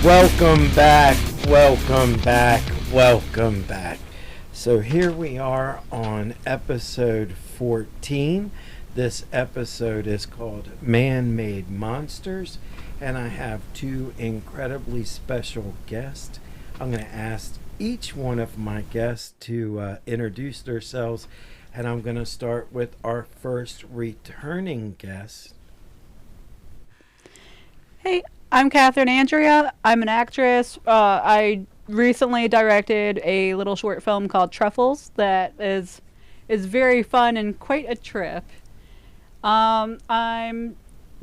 Welcome back, welcome back, welcome back. So here we are on episode 14. This episode is called Man-Made Monsters, and I have two incredibly special guests. I'm going to ask each one of my guests to introduce themselves, and I'm going to start with our first returning guest. Hey, I'm Kathryn. Andrea. I'm an actress. I recently directed a little short film called Truffles that is very fun and quite a trip. I'm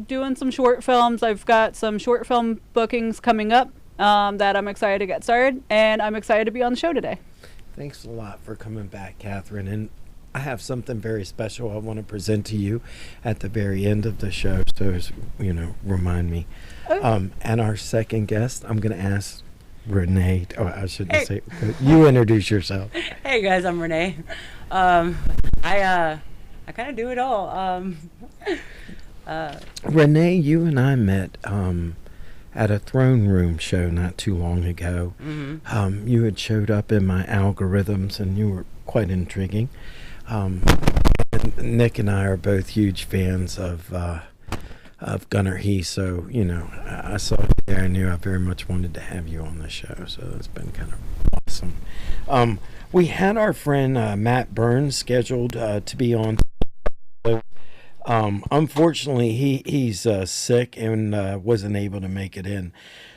doing some short films. I've got some short film bookings coming up that I'm excited to get started, and I'm excited to be on the show today. Thanks a lot for coming back, Kathryn. And I have something very special I want to present to you at the very end of the show, so remind me. Okay. And our second guest, I'm going to ask Renee. Oh, I shouldn't say. You introduce yourself. Hey guys, I'm Renee. I kind of do it all. Renee, you and I met at a throne room show not too long ago. Mm-hmm. You had showed up in my algorithms, and you were quite intriguing. And Nick and I are both huge fans of Gunnar Heath, so I saw you there and knew I very much wanted to have you on the show, so it's been kind of awesome. We had our friend Matt Burns scheduled to be on. Unfortunately, he's sick and wasn't able to make it in.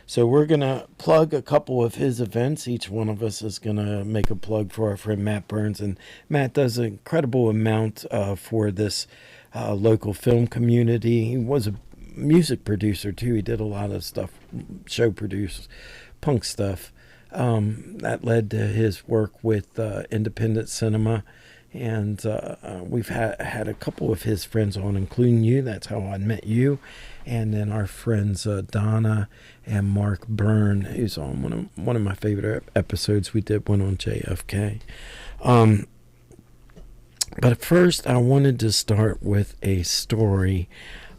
So we're going to plug a couple of his events. Each one of us is going to make a plug for our friend Matt Burns. And Matt does an incredible amount for this local film community. He was a music producer, too. He did a lot of stuff, show produce, punk stuff. That led to his work with independent cinema. And we've had a couple of his friends on, including you. That's how I met you. And then our friends Donna and Mark Byrne, who's on one of my favorite episodes we did, one on JFK. But first, I wanted to start with a story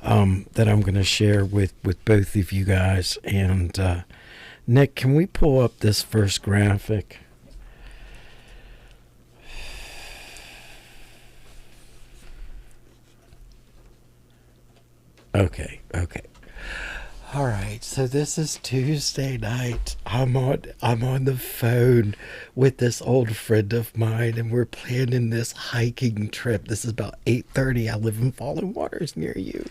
that I'm going to share with both of you guys. And Nick, can we pull up this first graphic? Okay. All right, so this is Tuesday night. I'm on the phone with this old friend of mine, and we're planning this hiking trip. This is about 8:30. I live in Fallen Waters near you,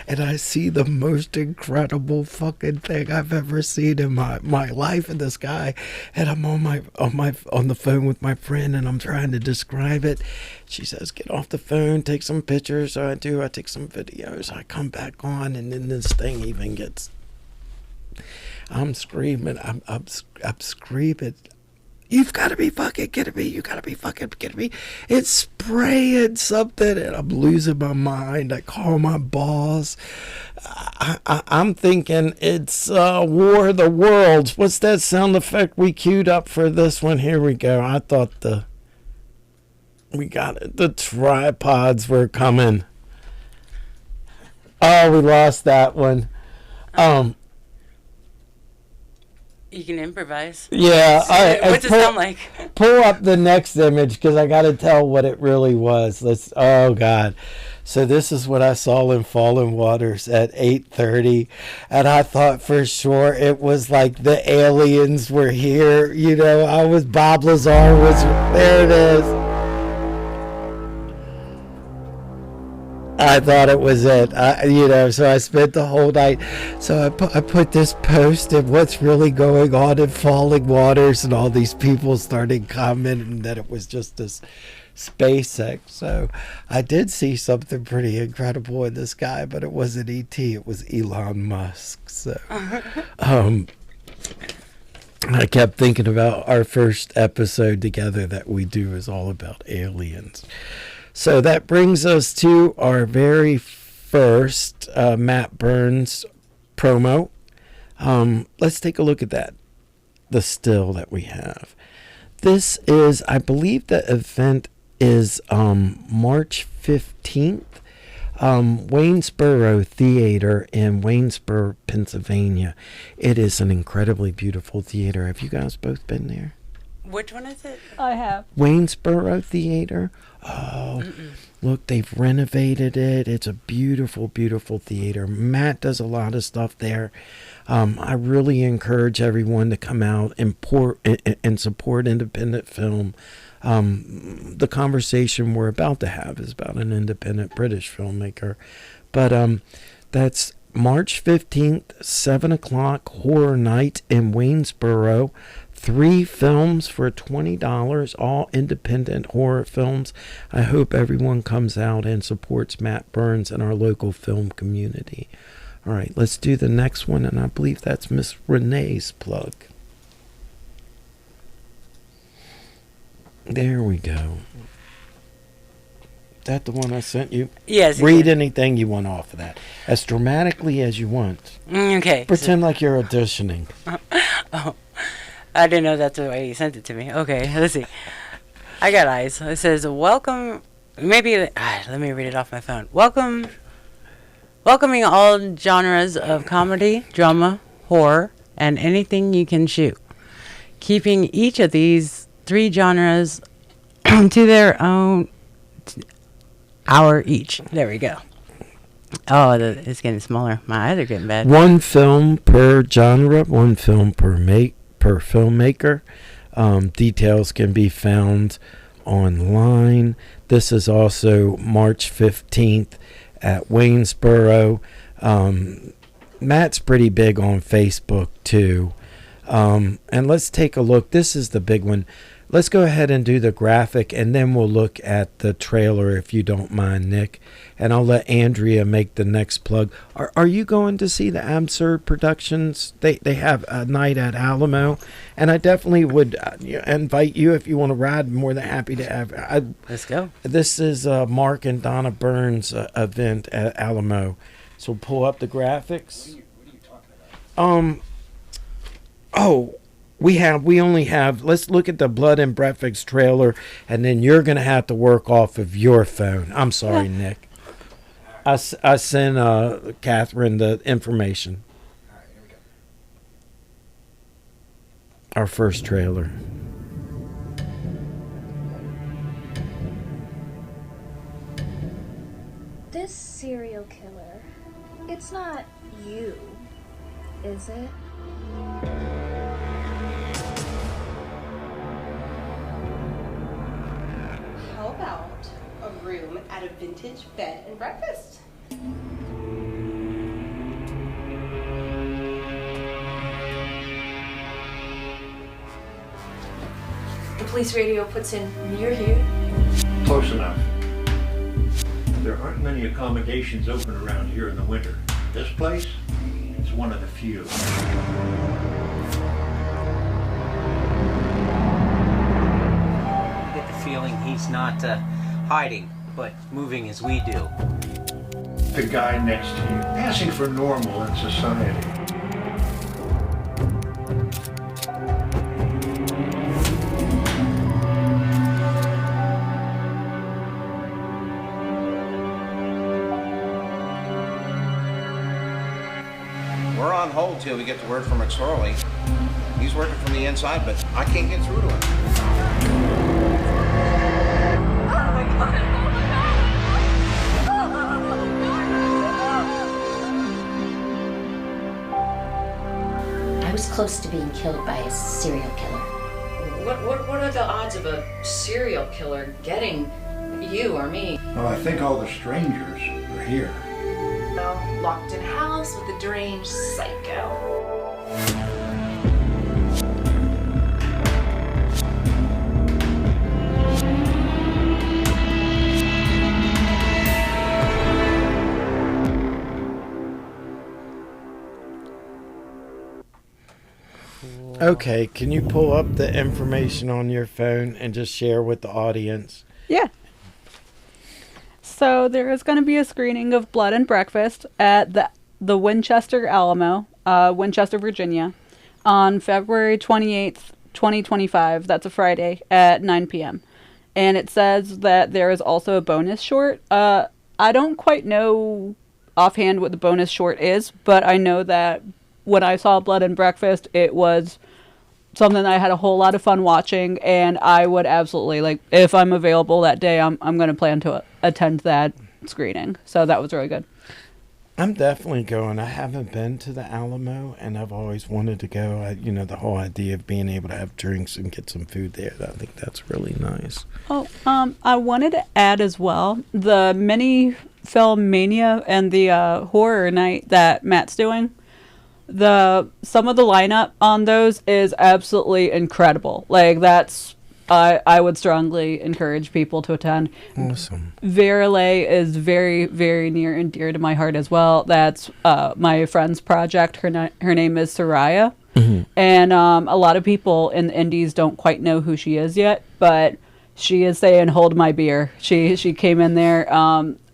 and I see the most incredible fucking thing I've ever seen in my life in the sky. And I'm on the phone with my friend, and I'm trying to describe it. She says, "Get off the phone, take some pictures." So I do. I take some videos. I come back on, and then this thing even gets. I'm screaming. I'm screaming. You've got to be fucking kidding me. You got to be fucking kidding me. It's spraying something, and I'm losing my mind. I call my boss. I'm thinking it's War of the Worlds. What's that sound effect we queued up for this one? Here we go. I thought we got it. The tripods were coming. Oh, we lost that one. You can improvise. Yeah. What's it sound like? Pull up the next image, because I got to tell what it really was. Oh, God. So this is what I saw in Fallen Waters at 8:30, and I thought for sure it was like the aliens were here. I was Bob Lazar was there. It is. I thought it was it, so I spent the whole night. So I put this post of what's really going on in Falling Waters, and all these people started commenting that it was just this SpaceX. So I did see something pretty incredible in the sky, but it wasn't ET, it was Elon Musk. So I kept thinking about our first episode together that we do is all about aliens. So that brings us to our very first Matt Burns promo. Let's take a look at that, the still that we have. This is, I believe the event is March 15th. Waynesboro Theater in Waynesboro, Pennsylvania. It is an incredibly beautiful theater. Have you guys both been there? Which one is it? I have. Waynesboro Theater. Oh, look, they've renovated it. It's a beautiful, beautiful theater. Matt does a lot of stuff there. I really encourage everyone to come out and support independent film. The conversation we're about to have is about an independent British filmmaker. But that's March 15th, 7 o'clock, horror night in Waynesboro. 3 films for $20, all independent horror films. I hope everyone comes out and supports Matt Burns and our local film community. All right, let's do the next one, and I believe that's Miss Renee's plug. There we go. Is that the one I sent you? Yes. Read anything you want off of that, as dramatically as you want. Okay. Pretend like you're auditioning. Oh, I didn't know that's the way you sent it to me. Okay, let's see. I got eyes. It says, welcome. Maybe, let me read it off my phone. Welcoming all genres of comedy, drama, horror, and anything you can shoot. Keeping each of these 3 genres to their own hour each. There we go. Oh, it's getting smaller. My eyes are getting bad. 1 film per genre, 1 film per filmmaker. Details can be found online. This is also March 15th at Waynesboro. Matt's pretty big on Facebook too. And let's take a look. This is the big one. Let's go ahead and do the graphic, and then we'll look at the trailer, if you don't mind, Nick. And I'll let Andrea make the next plug. Are you going to see the Absurd Productions? They have a night at Alamo, and I definitely would invite you if you want to ride. More than happy to have. Let's go. This is Mark and Donna Burns' event at Alamo. So pull up the graphics. What are you talking about? We only have, let's look at the Blood and Breakfast trailer, and then you're going to have to work off of your phone. I'm sorry, Nick. I sent Kathryn the information. All right, here we go. Our first trailer. This serial killer, it's not you, is it? How about a room at a vintage bed and breakfast? The police radio puts in near you. Close enough. There aren't many accommodations open around here in the winter. This place is one of the few. I get the feeling he's not hiding, but moving as we do. The guy next to you, passing for normal in society. We're on hold till we get the word from McSorley. He's working from the inside, but I can't get through to him. I was close to being killed by a serial killer. What are the odds of a serial killer getting you or me? Well, I think all the strangers are here. Locked in a house with a deranged psycho. Okay, can you pull up the information on your phone and just share with the audience? Yeah. So there is going to be a screening of Blood and Breakfast at the Winchester Alamo, Winchester, Virginia, on February 28th, 2025. That's a Friday at 9 p.m. And it says that there is also a bonus short I don't quite know offhand what the bonus short is, but I know that when I saw Blood and Breakfast, it was something I had a whole lot of fun watching, and I would absolutely, like, if I'm available that day, I'm going to plan to attend that screening. So that was really good. I'm definitely going. I haven't been to the Alamo, and I've always wanted to go. The whole idea of being able to have drinks and get some food there, I think that's really nice. Oh, I wanted to add as well, the mini film Mania and the horror night that Matt's doing. Some of the lineup on those is absolutely incredible. Like, I would strongly encourage people to attend. Awesome. Verile is very, very near and dear to my heart as well. That's my friend's project. Her name is Soraya. Mm-hmm. And a lot of people in the indies don't quite know who she is yet, but she is saying, hold my beer. She came in there.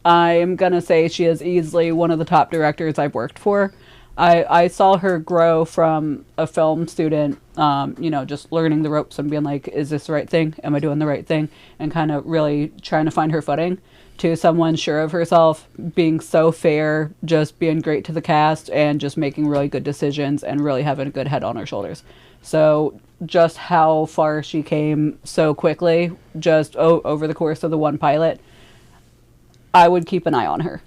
I'm going to say she is easily one of the top directors I've worked for. I saw her grow from a film student, just learning the ropes and being like, is this the right thing? Am I doing the right thing? And kind of really trying to find her footing, to someone sure of herself, being so fair, just being great to the cast, and just making really good decisions and really having a good head on her shoulders. So just how far she came so quickly, just over the course of the one pilot, I would keep an eye on her.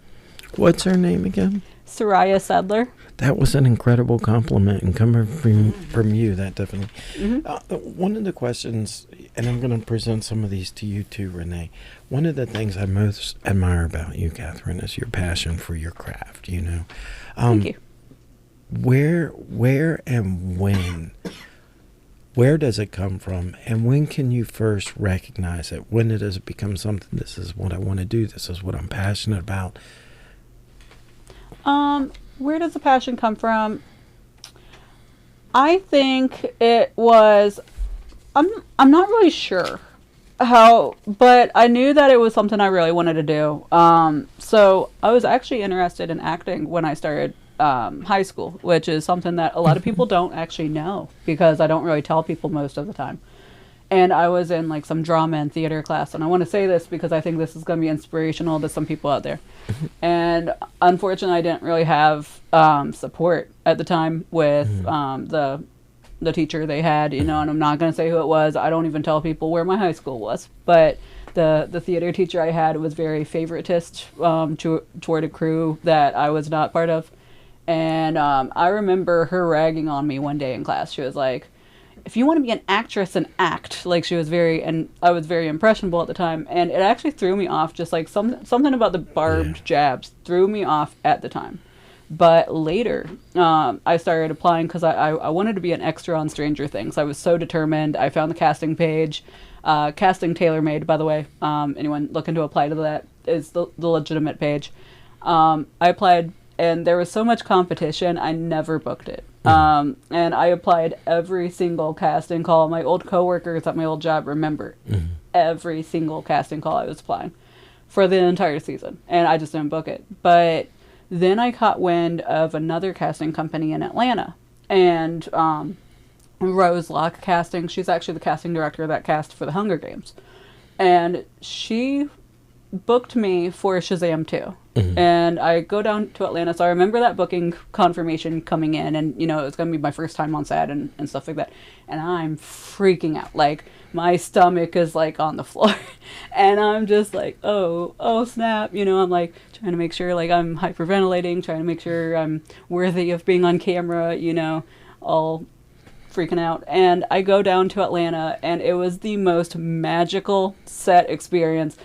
What's her name again? Soraya Sedler. That was an incredible compliment, and coming from you, that definitely. Mm-hmm. One of the questions, and I'm going to present some of these to you too, Renee. One of the things I most admire about you, Kathryn, is your passion for your craft. Thank you. Where and when? Where does it come from, and when can you first recognize it? When does it become something? This is what I want to do. This is what I'm passionate about. Where does the passion come from? I think it was, I'm not really sure how, but I knew that it was something I really wanted to do. So I was actually interested in acting when I started high school, which is something that a lot of people don't actually know, because I don't really tell people most of the time. And I was in like some drama and theater class, and I want to say this because I think this is going to be inspirational to some people out there. And unfortunately, I didn't really have support at the time with the teacher they had, and I'm not going to say who it was. I don't even tell people where my high school was. But the theater teacher I had was very favoritist toward a crew that I was not part of. And I remember her ragging on me one day in class. She was like, if you want to be an actress and act, like, she was and I was very impressionable at the time, and it actually threw me off. Just like something about the barbed jabs threw me off at the time. But later, I started applying because I wanted to be an extra on Stranger Things. I was so determined. I found the casting page, casting tailor-made, by the way. Anyone looking to apply to that is the legitimate page. I applied, and there was so much competition, I never booked it. And I applied every single casting call. My old coworkers at my old job remember every single casting call I was applying for the entire season, and I just didn't book it. But then I caught wind of another casting company in Atlanta, and Rose Locke Casting. She's actually the casting director that cast for the Hunger Games, and she booked me for Shazam 2. And I go down to Atlanta, so I remember that booking confirmation coming in, and it was going to be my first time on set and stuff like that, and I'm freaking out. Like, my stomach is like on the floor, and I'm just like, oh snap, I'm like trying to make sure, like, I'm hyperventilating, trying to make sure I'm worthy of being on camera, all freaking out. And I go down to Atlanta, and it was the most magical set experience.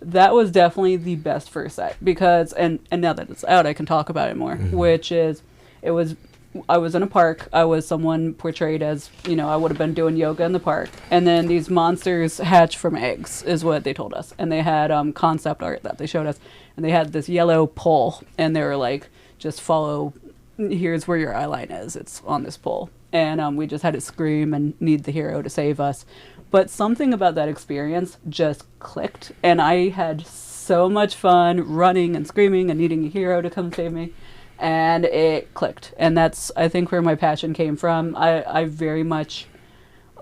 That was definitely the best first set, because, and now that it's out, I can talk about it more, which is, I was in a park. I was someone portrayed as, I would have been doing yoga in the park. And then these monsters hatch from eggs, is what they told us. And they had concept art that they showed us. And they had this yellow pole, and they were like, just follow, here's where your eye line is. It's on this pole. And we just had to scream and need the hero to save us. But something about that experience just clicked, and I had so much fun running and screaming and needing a hero to come save me, and it clicked. And that's, I think, where my passion came from. I very much,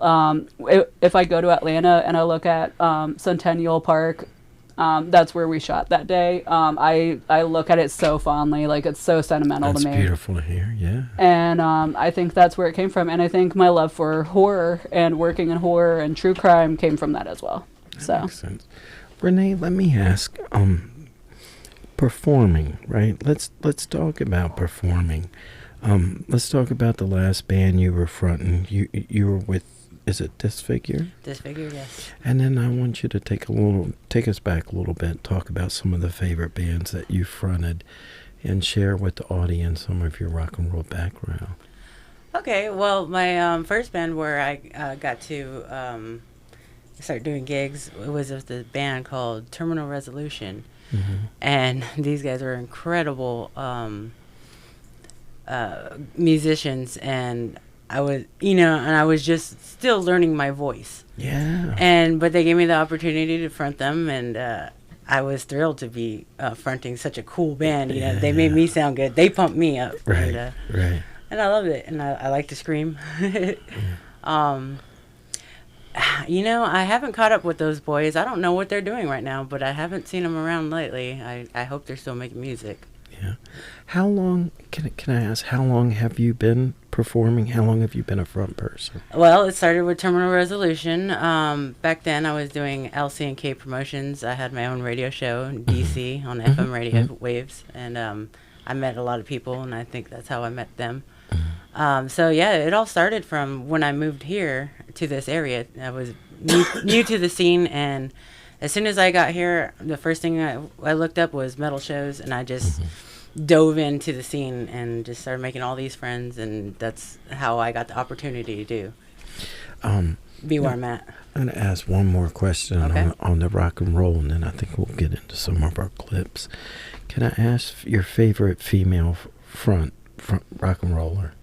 if I go to Atlanta and I look at Centennial Park, That's where we shot that day. I look at it so fondly, like it's so sentimental to me. That's beautiful to hear, yeah. And I think that's where it came from. And I think my love for horror and working in horror and true crime came from that as well. That makes sense. Renee, let me ask, performing, right? Let's talk about performing. Let's talk about the last band you were fronting. You were with, is it Disfigure? Disfigure, yes. And then I want you to take us back a little bit, talk about some of the favorite bands that you fronted, and share with the audience some of your rock and roll background. Okay, well, my first band where I got to start doing gigs, it was with the band called Terminal Resolution. Mm-hmm. And these guys were incredible musicians, and I was just still learning my voice. Yeah. But they gave me the opportunity to front them, and I was thrilled to be fronting such a cool band. You know, they made me sound good. They pumped me up. Right. And I loved it, and I like to scream. I haven't caught up with those boys. I don't know what they're doing right now, but I haven't seen them around lately. I hope they're still making music. Yeah. How long, can I ask, how long have you been performing? How long have you been a front person? Well, it started with Terminal Resolution. Back then I was doing LC&K promotions. I had my own radio show in DC on FM radio waves, and I met a lot of people, and I think that's how I met them. It all started from when I moved here to this area. I was new to the scene, and as soon as I got here, the first thing I looked up was metal shows, and I just dove into the scene and just started making all these friends, and that's how I got the opportunity to be where I'm at. I'm going to ask one more question on the rock and roll, and then I think we'll get into some of our clips. Can I ask your favorite female front rock and roller?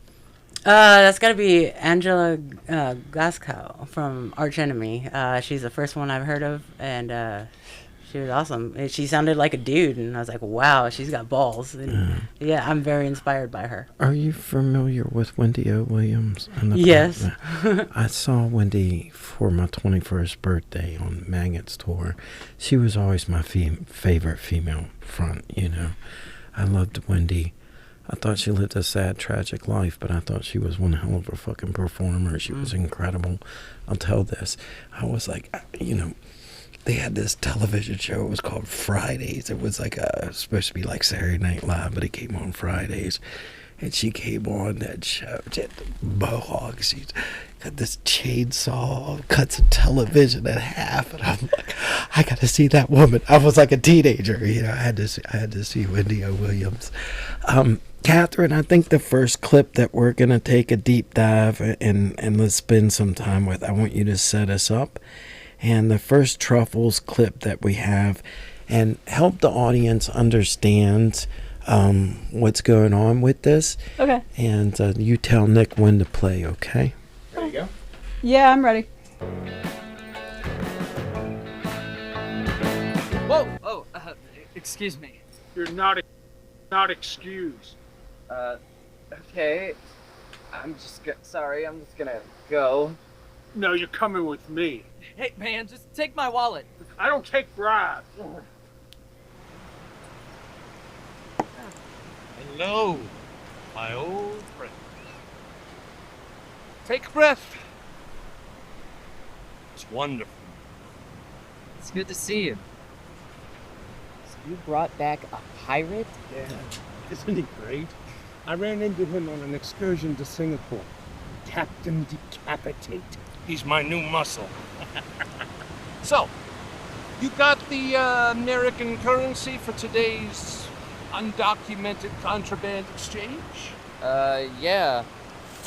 That's got to be Angela Glasgow from Arch Enemy. She's the first one I've heard of, and she was awesome. She sounded like a dude, and I was like, wow, she's got balls. And I'm very inspired by her. Are you familiar with Wendy O. Williams? Yes. I saw Wendy for my 21st birthday on Maggot's tour. She was always my favorite female front, you know. I loved Wendy. I thought she lived a sad, tragic life, but I thought she was one hell of a fucking performer. She was incredible. I'll tell this. I was like, they had this television show. It was called Fridays. It was like supposed to be like Saturday Night Live, but it came on Fridays. And she came on that show. She had the mohawk. She's got this chainsaw, cuts a television in half, and I'm like, I got to see that woman. I was like a teenager, I had to see Wendy O. Williams. Kathryn, I think the first clip that we're gonna take a deep dive and let's spend some time with, I want you to set us up. And the first Truffles clip that we have, and help the audience understand what's going on with this. Okay. And you tell Nick when to play, okay? There you go. Yeah, I'm ready. Whoa! Oh, excuse me. You're not excused. Okay. Sorry, I'm just gonna go. No, you're coming with me. Hey, man, just take my wallet. I don't take bribes. Hello, my old friend. Take a breath. It's wonderful. It's good to see you. So you brought back a pirate? Yeah. Isn't he great? I ran into him on an excursion to Singapore. Captain Decapitate. He's my new muscle. So, you got the American currency for today's undocumented contraband exchange? Yeah.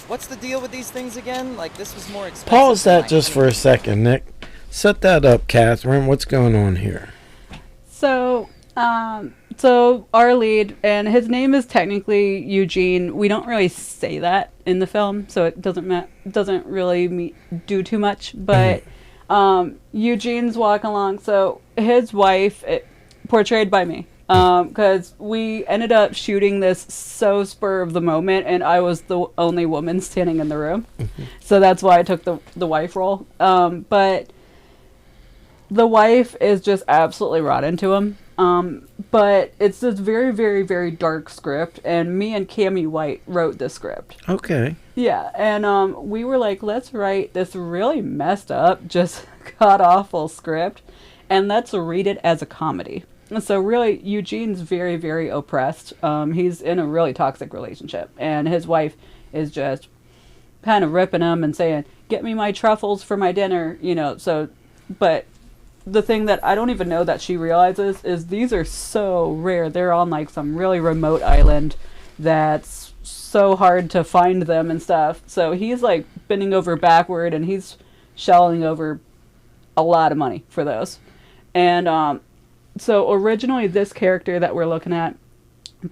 What's the deal with these things again? Like, this was more expensive. Pause that just for a second, Nick. Set that up, Kathryn. What's going on here? So our lead, and his name is technically Eugene. We don't really say that in the film, so it doesn't really do too much. But Eugene's walking along. So his wife, portrayed by me, because we ended up shooting this so spur of the moment, and I was the only woman standing in the room. So that's why I took the wife role. But the wife is just absolutely rotten to him. But it's this very, very, very dark script, and me and Cammie White wrote this script. Okay. Yeah, and we were like, let's write this really messed up, just god-awful script, and let's read it as a comedy. And so really, Eugene's very, very oppressed. He's in a really toxic relationship, and his wife is just kind of ripping him and saying, get me my truffles for my dinner, but the thing that I don't even know that she realizes is these are so rare. They're on like some really remote island that's so hard to find them and stuff. So he's like bending over backward and he's shelling over a lot of money for those. And so originally this character that we're looking at,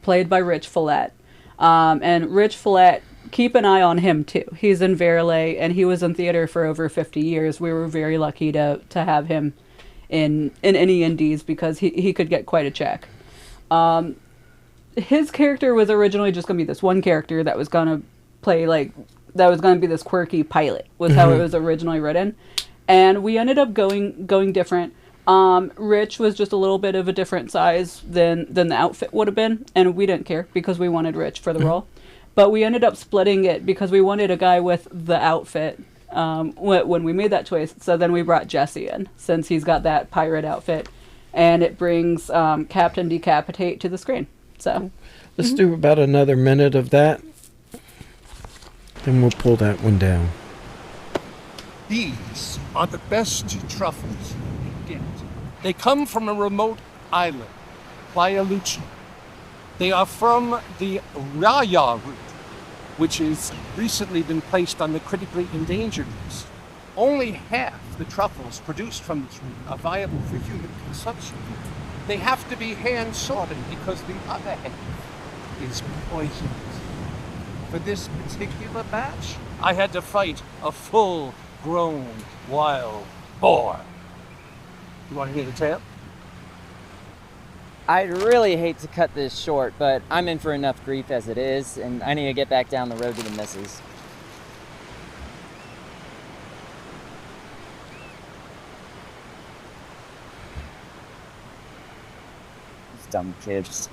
played by Rich Follett. And Rich Follett, keep an eye on him too. He's in Verlet and he was in theater for over 50 years. We were very lucky to have him in any indies because he could get quite a check. His character was originally just going to be this one character that was going to play that was going to be this quirky pilot was how it was originally written. And we ended up going different. Rich was just a little bit of a different size than the outfit would have been, and we didn't care because we wanted Rich for the role. But we ended up splitting it because we wanted a guy with the outfit when we made that choice. So then we brought Jesse in, since he's got that pirate outfit, and it brings Captain Decapitate to the screen. So let's do about another minute of that, then we'll pull that one down. These are the best truffles you get. They come from a remote island, Playa Lucha. They are from the Raya route, which has recently been placed on the critically endangered list. Only half the truffles produced from this route are viable for human consumption. They have to be hand sorted because the other half is poisoned. For this particular batch, I had to fight a full-grown wild boar. You want to hear the tale? I'd really hate to cut this short, but I'm in for enough grief as it is, and I need to get back down the road to the missus. These dumb kids.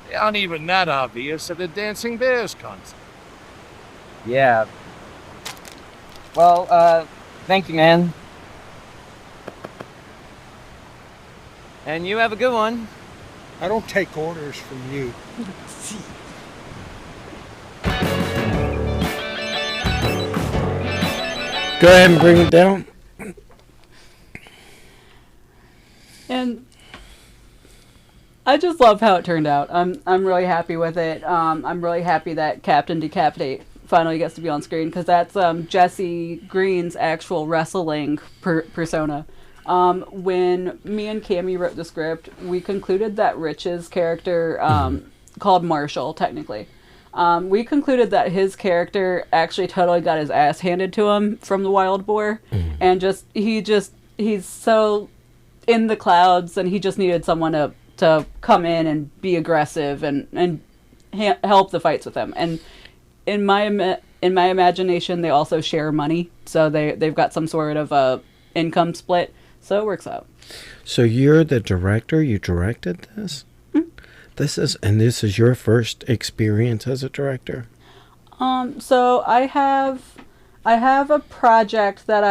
They aren't even that obvious at a Dancing Bears concert. Yeah. Well, thank you, man. And you have a good one. I don't take orders from you. Go ahead and bring it down. And I just love how it turned out. I'm really happy with it. I'm really happy that Captain Decapitate finally gets to be on screen, because that's Jesse Green's actual wrestling persona. When me and Cammie wrote the script, we concluded that Rich's character, called Marshall, technically, we concluded that his character actually totally got his ass handed to him from the wild boar, and he's so in the clouds, and he just needed someone to come in and be aggressive and help the fights with him. And in my imagination, they also share money, so they've got some sort of a income split. So it works out. So you're the director? You directed this? Mm-hmm. This is your first experience as a director? So I have a project that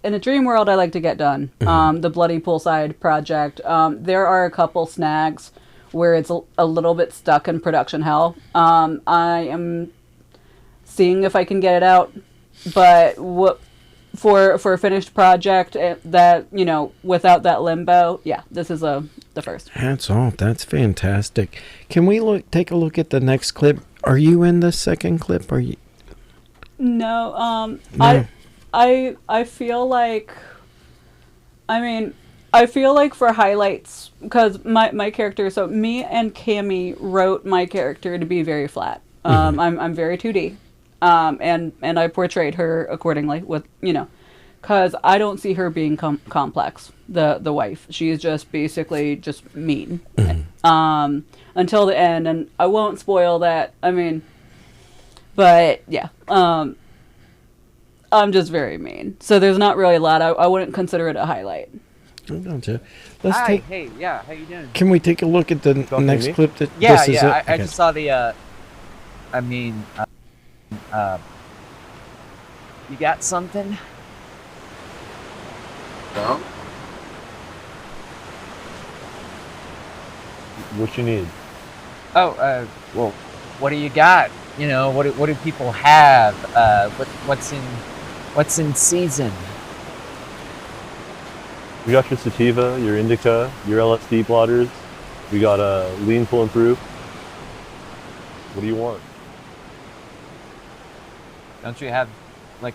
in a dream world I like to get done. The Bloody Poolside project. There are a couple snags where it's a little bit stuck in production hell. I am seeing if I can get it out, but for a finished project that, without that limbo, this is the first. Hats off. That's fantastic. Can we take a look at the next clip? Are you in the second clip? Are you? No. No. I feel like, I feel like for highlights, because my character, so me and Cammie wrote my character to be very flat. I'm very 2D. And I portrayed her accordingly with, because I don't see her being complex, the wife. She is just basically just mean. Until the end, and I won't spoil that. But yeah. I'm just very mean. So there's not really a lot. I wouldn't consider it a highlight. Gotcha. Hey, yeah, how you doing? Can we take a look at the next clip? That Yeah, this is yeah. it? I Okay. just saw the. You got something? No? What you need? Oh, well, what do you got? You know, what do people have? What's in season? We got your sativa, your indica, your LSD blotters. We got a lean, full, and proof. What do you want? Don't you have, like,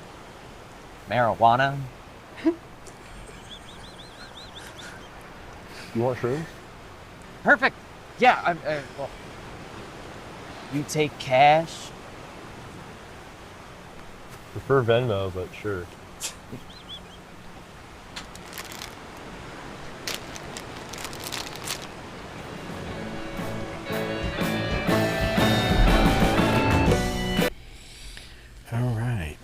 marijuana? You want shrooms? Perfect. Yeah. Well, you take cash? Prefer Venmo, but sure. All right.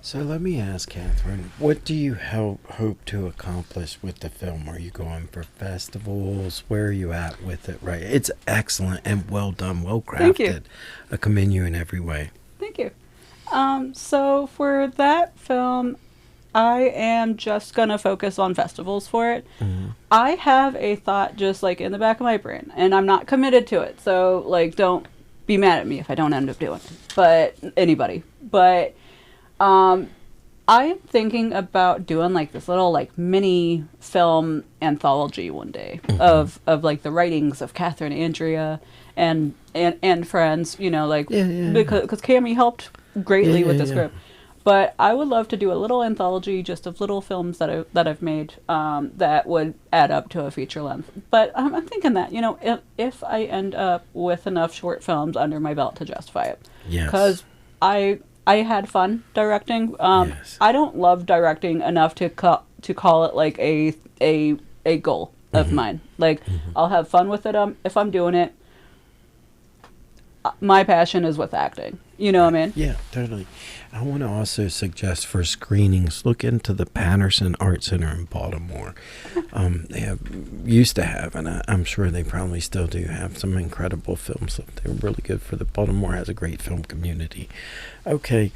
So let me ask Kathryn, what do you hope to accomplish with the film? Are you going for festivals? Where are you at with it? Right. It's excellent and well done, well crafted. Thank you. I commend you in every way. Thank you. So for that film, I am just going to focus on festivals for it. Mm-hmm. I have a thought just like in the back of my brain, and I'm not committed to it. So like, don't be mad at me if I don't end up doing it. But anybody. But I'm thinking about doing like this little like mini film anthology one day of like the writings of Kathryn, Andrea, and friends. You know, like because Cammie helped greatly with the script. But I would love to do a little anthology just of little films that I've made that would add up to a feature length. But I'm thinking that, you know, if I end up with enough short films under my belt to justify it. Yes. Because I had fun directing. I don't love directing enough to call it like a goal of mine. Like, I'll have fun with it if I'm doing it. My passion is with acting. You know what I mean? Yeah, totally. I want to also suggest for screenings, look into the Patterson Art Center in Baltimore. They used to have, and I'm sure they probably still do have, some incredible films. They're really good for the Baltimore has a great film community. Okay,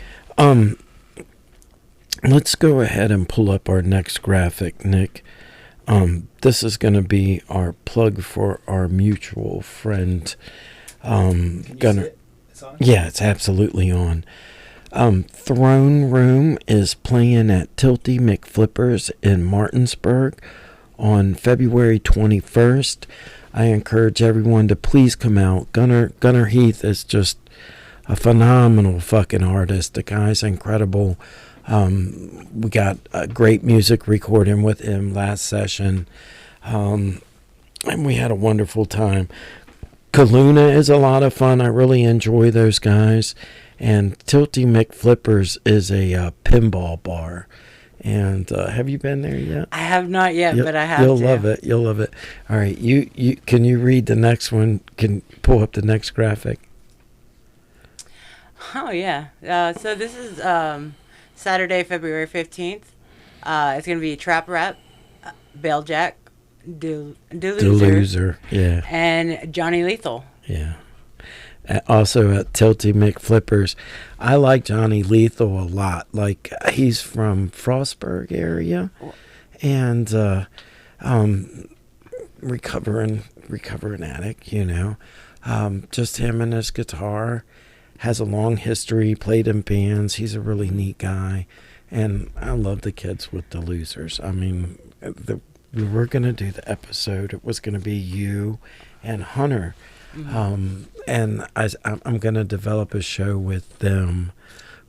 let's go ahead and pull up our next graphic, Nick. This is going to be our plug for our mutual friend. Gunnar. Yeah, it's absolutely on. Throne Room is playing at Tilty McFlippers in Martinsburg on February 21st. I encourage everyone to please come out. Gunnar Heath is just a phenomenal fucking artist. The guy's incredible. We got a great music recording with him last session, and we had a wonderful time. Kaluna is a lot of fun. I really enjoy those guys. And Tilty McFlippers is a pinball bar. And have you been there yet? I have not yet, but I have You'll to. love it. You'll love it. All right. You can you read the next one? Can pull up the next graphic? Oh, yeah. So this is Saturday, February 15th. It's going to be Trap Rap, Belljack, Deluser, yeah. And Johnny Lethal. Yeah. Also at Tilty McFlippers. I like Johnny Lethal a lot. Like, he's from Frostburg area. And recovering addict, you know. Just him and his guitar. Has a long history, played in bands. He's a really neat guy. And I love the kids with the Losers. I mean, we were going to do the episode. It was going to be you and Hunter. And I'm going to develop a show with them.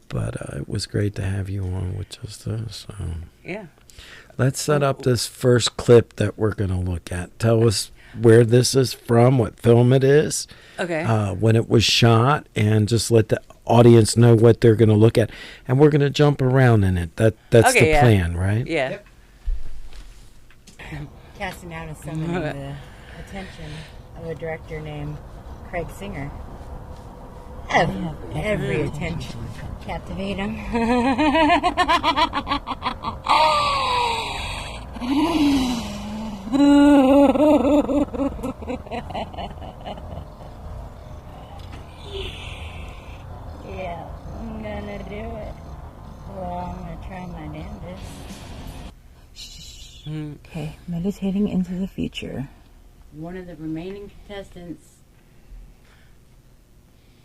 But it was great to have you on with just us. Yeah. Let's set up this first clip that we're going to look at. Tell us where this is from, what film it is. Okay. When it was shot, and just let the audience know what they're going to look at. And we're going to jump around in it. That's okay, the plan, right? Yeah. Yep. Casting out and summoning the attention of a director named Craig Singer. have every attention. Captivate him. Yeah, I'm gonna do it. Well, I'm gonna try my damnedest. Okay, meditating into the future. One of the remaining contestants,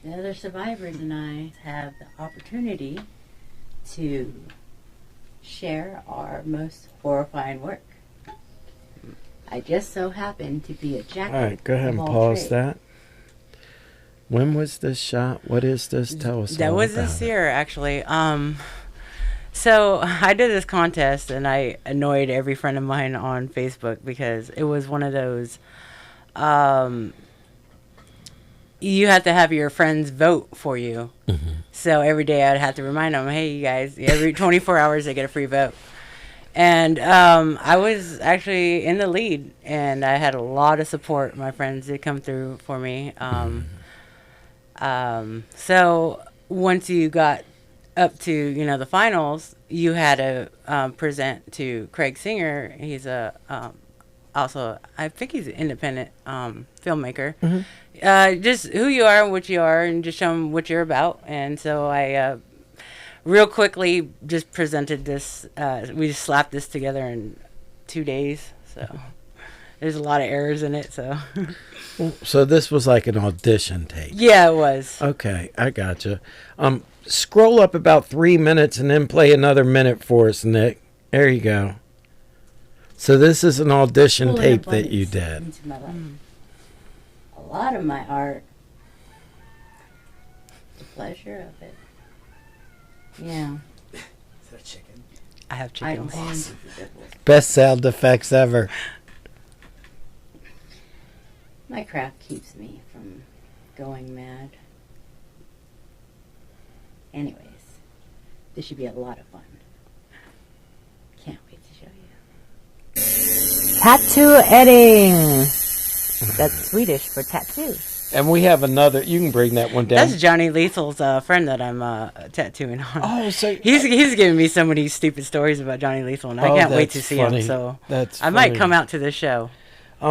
the other survivors, and I have the opportunity to share our most horrifying work. I just so happen to be a jack. All right, go ahead and pause that. When was this shot? What is this? Tell us That all was about this it. year, actually. So I did this contest, and I annoyed every friend of mine on Facebook because it was one of those. You have to have your friends vote for you. Mm-hmm. So every day I'd have to remind them, hey, you guys, every 24 hours they get a free vote. And I was actually in the lead, and I had a lot of support. My friends did come through for me. So once you got up to, you know, the finals, you had to present to Craig Singer. He's also, I think he's an independent filmmaker. Just who you are and what you are, and just show them what you're about. And so I real quickly just presented this. We just slapped this together in 2 days. So there's a lot of errors in it. So So this was like an audition tape. Yeah, it was. Okay, I gotcha. Scroll up about 3 minutes and then play another minute for us, Nick. There you go. So this is an audition Pulling tape that abundance you did. into my life. A lot of my art, the pleasure of it. Yeah. Is that a chicken? I have chickens. Awesome. Best sound effects ever. My craft keeps me from going mad. Anyways, this should be a lot of fun. Can't wait to show you. Tattoo editing. That's Swedish for tattoo. And we have another. You can bring that one down. That's Johnny Lethal's friend that I'm tattooing on. Oh, so he's giving me so many stupid stories about Johnny Lethal, and I can't wait to see him. So I might come out to this show.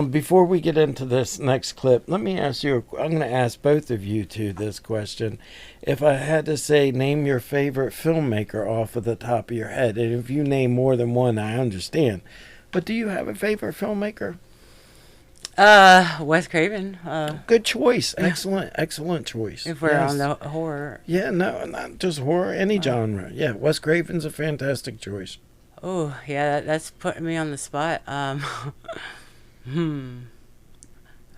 Before we get into this next clip, let me ask you. I'm going to ask both of you two this question. If I had to say, name your favorite filmmaker off of the top of your head, and if you name more than one, I understand. But do you have a favorite filmmaker? Wes Craven. Good choice. Excellent choice. If we're on the horror. Yeah, no, not just horror, any genre. Yeah, Wes Craven's a fantastic choice. Oh, yeah, that's putting me on the spot. Oh,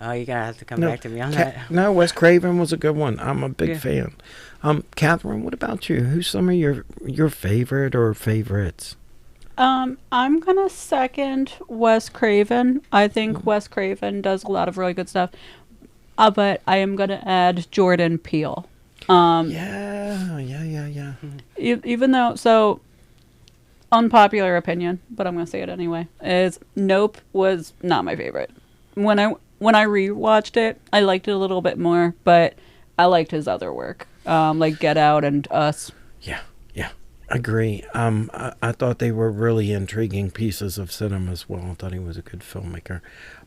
you're going to have to come back to me on that. No, Wes Craven was a good one. I'm a big fan. Kathryn, what about you? Who's some of your favorite or favorites? I'm gonna second Wes Craven. I think Wes Craven does a lot of really good stuff. But I am gonna add Jordan Peele. Yeah. Even though, so unpopular opinion, but I'm gonna say it anyway, is Nope was not my favorite. When I rewatched it, I liked it a little bit more, but I liked his other work, like Get Out and Us. Yeah. Agree. I thought they were really intriguing pieces of cinema as well. I thought he was a good filmmaker.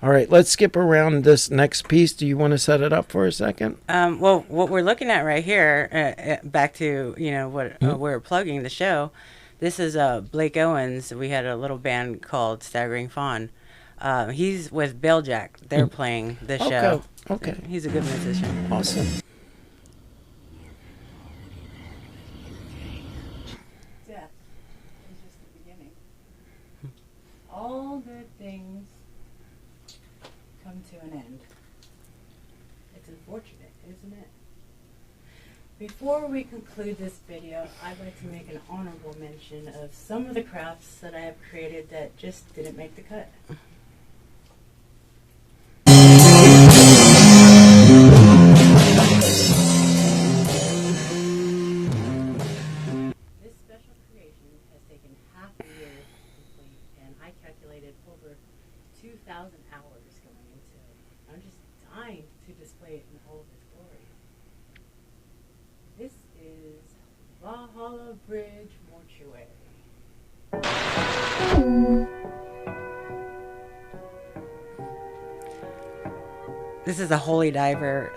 All right, let's skip around this next piece. Do you want to set it up for a second? Well, what we're looking at right here, back to, what we're plugging the show. This is Blake Owens. We had a little band called Staggering Fawn. He's with Belljack. They're playing this show. Okay. He's a good musician. Awesome. Death is just the beginning. All good things come to an end. It's unfortunate, isn't it? Before we conclude this video, I'd like to make an honorable mention of some of the crafts that I have created that just didn't make the cut. This special creation has taken half a year to complete, and I calculated over 2,000 hours going into it. I'm just dying to display it in all of its glory. is Valhalla Bridge Mortuary. This is a holy diver.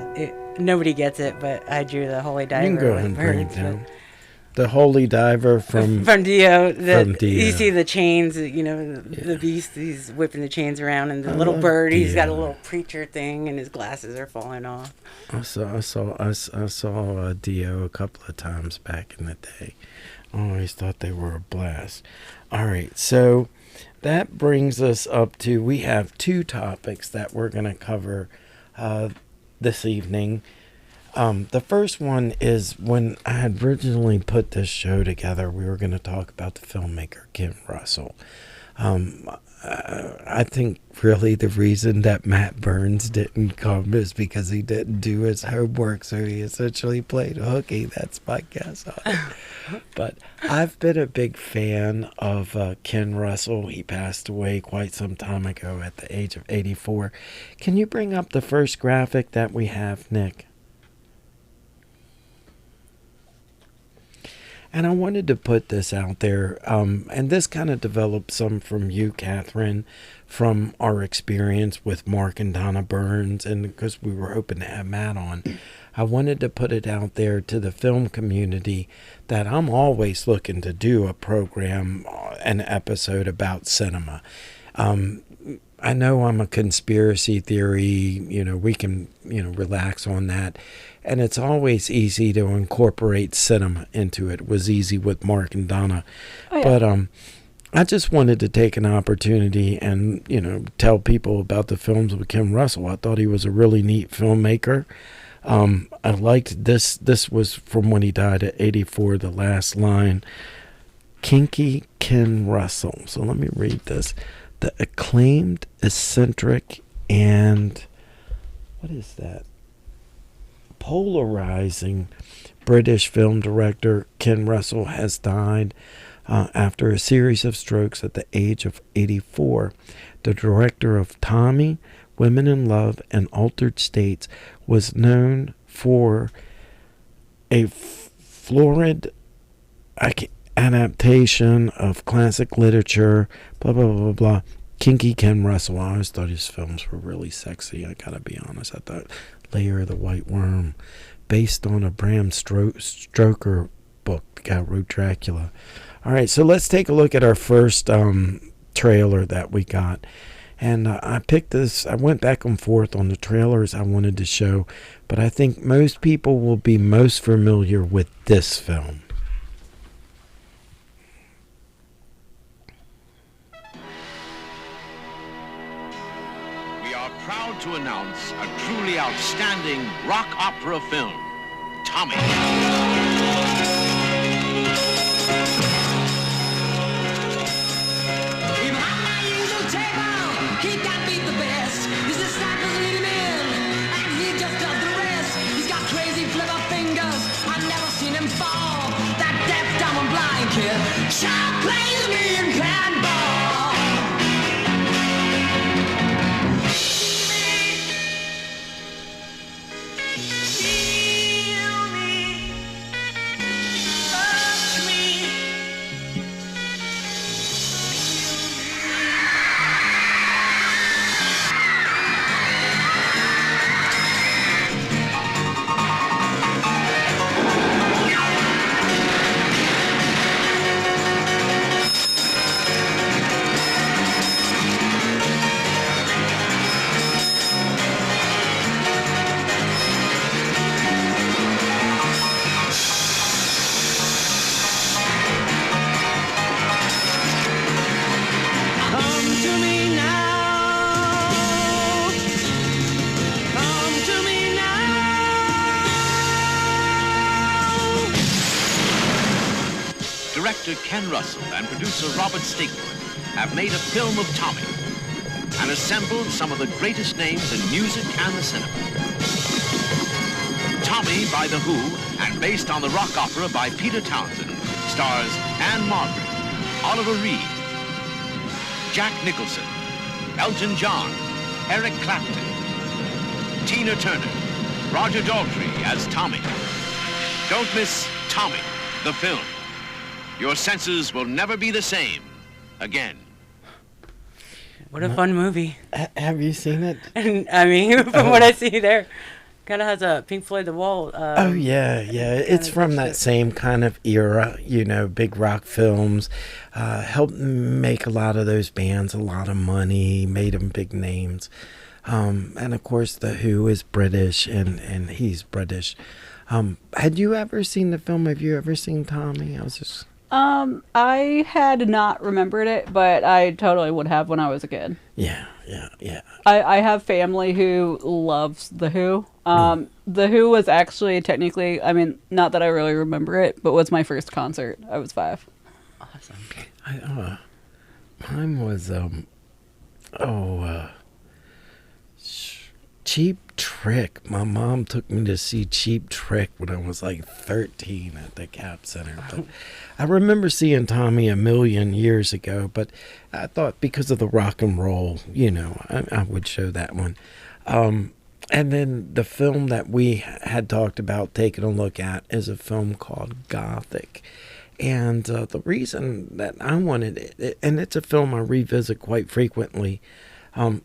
Nobody gets it, but I drew the holy diver. You can go ahead and bring it down. The holy diver from Dio. From Dio. You see the chains, the beast, he's whipping the chains around, and the little bird, he's got a little preacher thing, and his glasses are falling off. I saw Dio a couple of times back in the day. I always thought they were a blast. All right, so that brings us up to, we have two topics that we're going to cover this evening. The first one is, when I had originally put this show together, we were going to talk about the filmmaker Ken Russell. I think really the reason that Matt Burns didn't come is because he didn't do his homework, so he essentially played hooky. That's my guess on it. But I've been a big fan of Ken Russell. He passed away quite some time ago at the age of 84. Can you bring up the first graphic that we have, Nick? And I wanted to put this out there, and this kind of developed some from you, Kathryn, from our experience with Mark and Donna Burns, and because we were hoping to have Matt on. I wanted to put it out there to the film community that I'm always looking to do a program, an episode about cinema. I know I'm a conspiracy theory, we can, relax on that. And it's always easy to incorporate cinema into it. It was easy with Mark and Donna. Oh, yeah. But I just wanted to take an opportunity and, tell people about the films with Ken Russell. I thought he was a really neat filmmaker. I liked this. This was from when he died at 84, the last line. Kinky Ken Russell. So let me read this. The acclaimed, eccentric, and what is that? Polarizing British film director Ken Russell has died after a series of strokes at the age of 84. The director of Tommy, Women in Love, and Altered States was known for a florid adaptation of classic literature, blah, blah, blah, blah. Kinky Ken Russell. I always thought his films were really sexy. I gotta be honest. I thought Lair of the White Worm, based on a Bram Stoker book, the guy who wrote Dracula. All right, so let's take a look at our first trailer that we got. And I picked this. I went back and forth on the trailers I wanted to show, but I think most people will be most familiar with this film. Proud to announce a truly outstanding rock opera film, Tommy. Director Ken Russell and producer Robert Stigwood have made a film of Tommy and assembled some of the greatest names in music and the cinema. Tommy by The Who and based on the rock opera by Peter Townsend stars Anne Margaret, Oliver Reed, Jack Nicholson, Elton John, Eric Clapton, Tina Turner, Roger Daltrey as Tommy, Don't miss Tommy, the film. Your senses will never be the same again. What a fun movie. Have you seen it? And I mean, from what I see there, kind of has a Pink Floyd The Wall. Oh, yeah. It's from that same kind of era, big rock films. Helped make a lot of those bands a lot of money, made them big names. And of course, The Who is British, and he's British. Had you ever seen the film? Have you ever seen Tommy? I had not remembered it, but I totally would have when I was a kid. Yeah. I have family who loves The Who. The Who was actually technically, I mean, not that I really remember it, but was my first concert. I was 5. Awesome. Mine was, Cheap Trick. My mom took me to see Cheap Trick when I was like 13 at the Cap Center. But I remember seeing Tommy a million years ago, but I thought because of the rock and roll, I would show that one. And then the film that we had talked about taking a look at is a film called Gothic. And the reason that I wanted it, and it's a film I revisit quite frequently.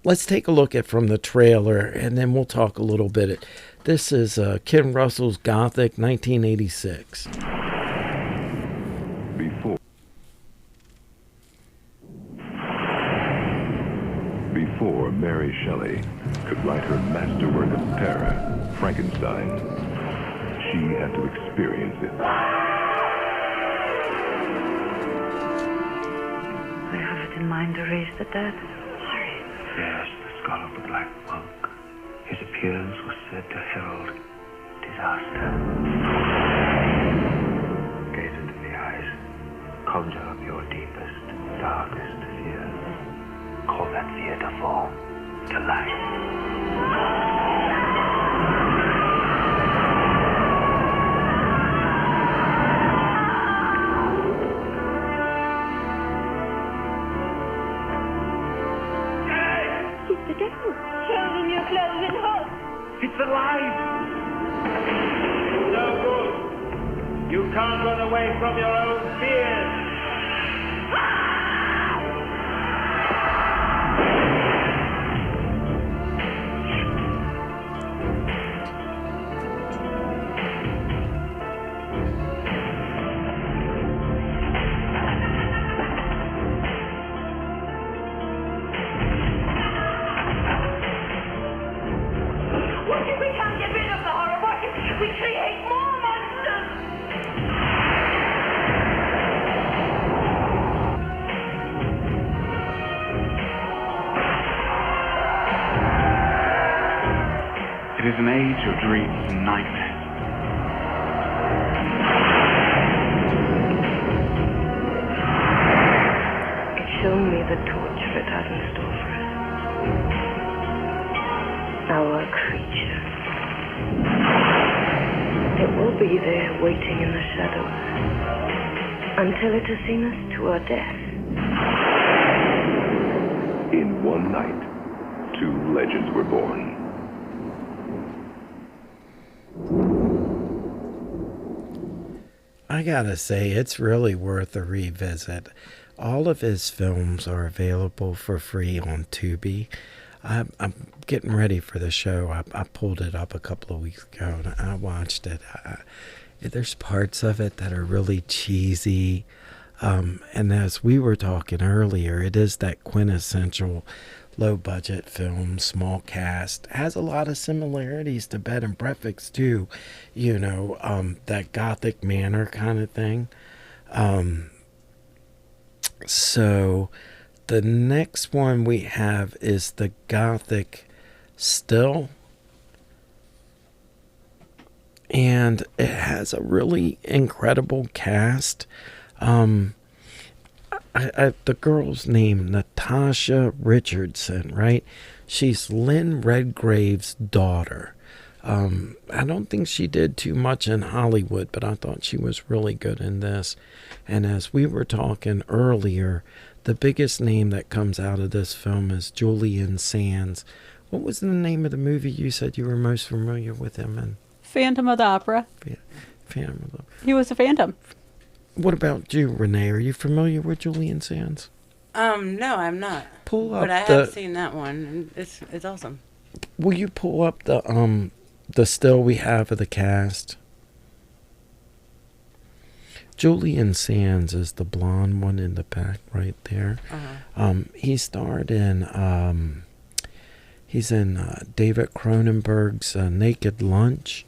Let's take a look at from the trailer, and then we'll talk a little bit. This is Ken Russell's Gothic, 1986. Before Mary Shelley could write her masterwork of terror, Frankenstein, she had to experience it. I have it in mind to raise the dead. Yes, the skull of the Black Monk. His appearance was said to herald disaster. Gaze into the eyes. Conjure up your deepest, darkest fears. Call that fear to form, to life. Children, your clothes and hoods. It's alive! No good. You can't run away from your own fears. It is an age of dreams and nightmares. It's shown me the torture it had in store for us. Our creature. It will be there waiting in the shadows until it has seen us to our death. In one night, 2 legends were born. I gotta say, it's really worth a revisit. All of his films are available for free on Tubi. I'm getting ready for the show. I pulled it up a couple of weeks ago and I watched it. There's parts of it that are really cheesy. And as we were talking earlier, it is that quintessential low-budget film, small cast. Has a lot of similarities to Bed and Breakfast too. That Gothic manor kind of thing. So the next one we have is the Gothic Still. And it has a really incredible cast. The girl's name, Natasha Richardson, right? She's Lynn Redgrave's daughter. I don't think she did too much in Hollywood, but I thought she was really good in this. And as we were talking earlier, the biggest name that comes out of this film is Julian Sands. What was the name of the movie you said you were most familiar with him in? Phantom of the Opera. Phantom of the... He was a phantom. What about you, Renee? Are you familiar with Julian Sands? No, I'm not. Pull up but I have seen that one. And it's awesome. Will you pull up the still we have of the cast? Julian Sands is the blonde one in the back right there. He starred in he's in David Cronenberg's Naked Lunch.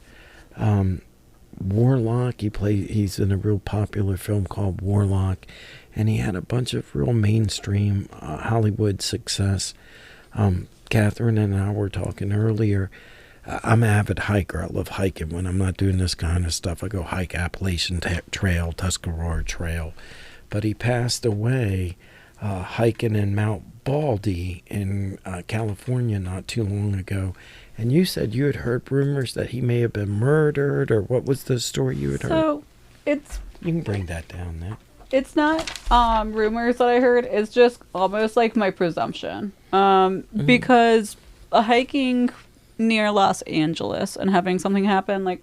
Warlock, he's in a real popular film called Warlock, and he had a bunch of real mainstream Hollywood success. Kathryn and I were talking earlier. I'm an avid hiker. I love hiking. When I'm not doing this kind of stuff, I go hike Appalachian Trail, Tuscarora Trail. But he passed away hiking in Mount Baldy in California not too long ago. And you said you had heard rumors that he may have been murdered, or what was the story you had heard? So, it's... You can bring that down there. It's not rumors that I heard. It's just almost like my presumption. Because hiking near Los Angeles and having something happen, like,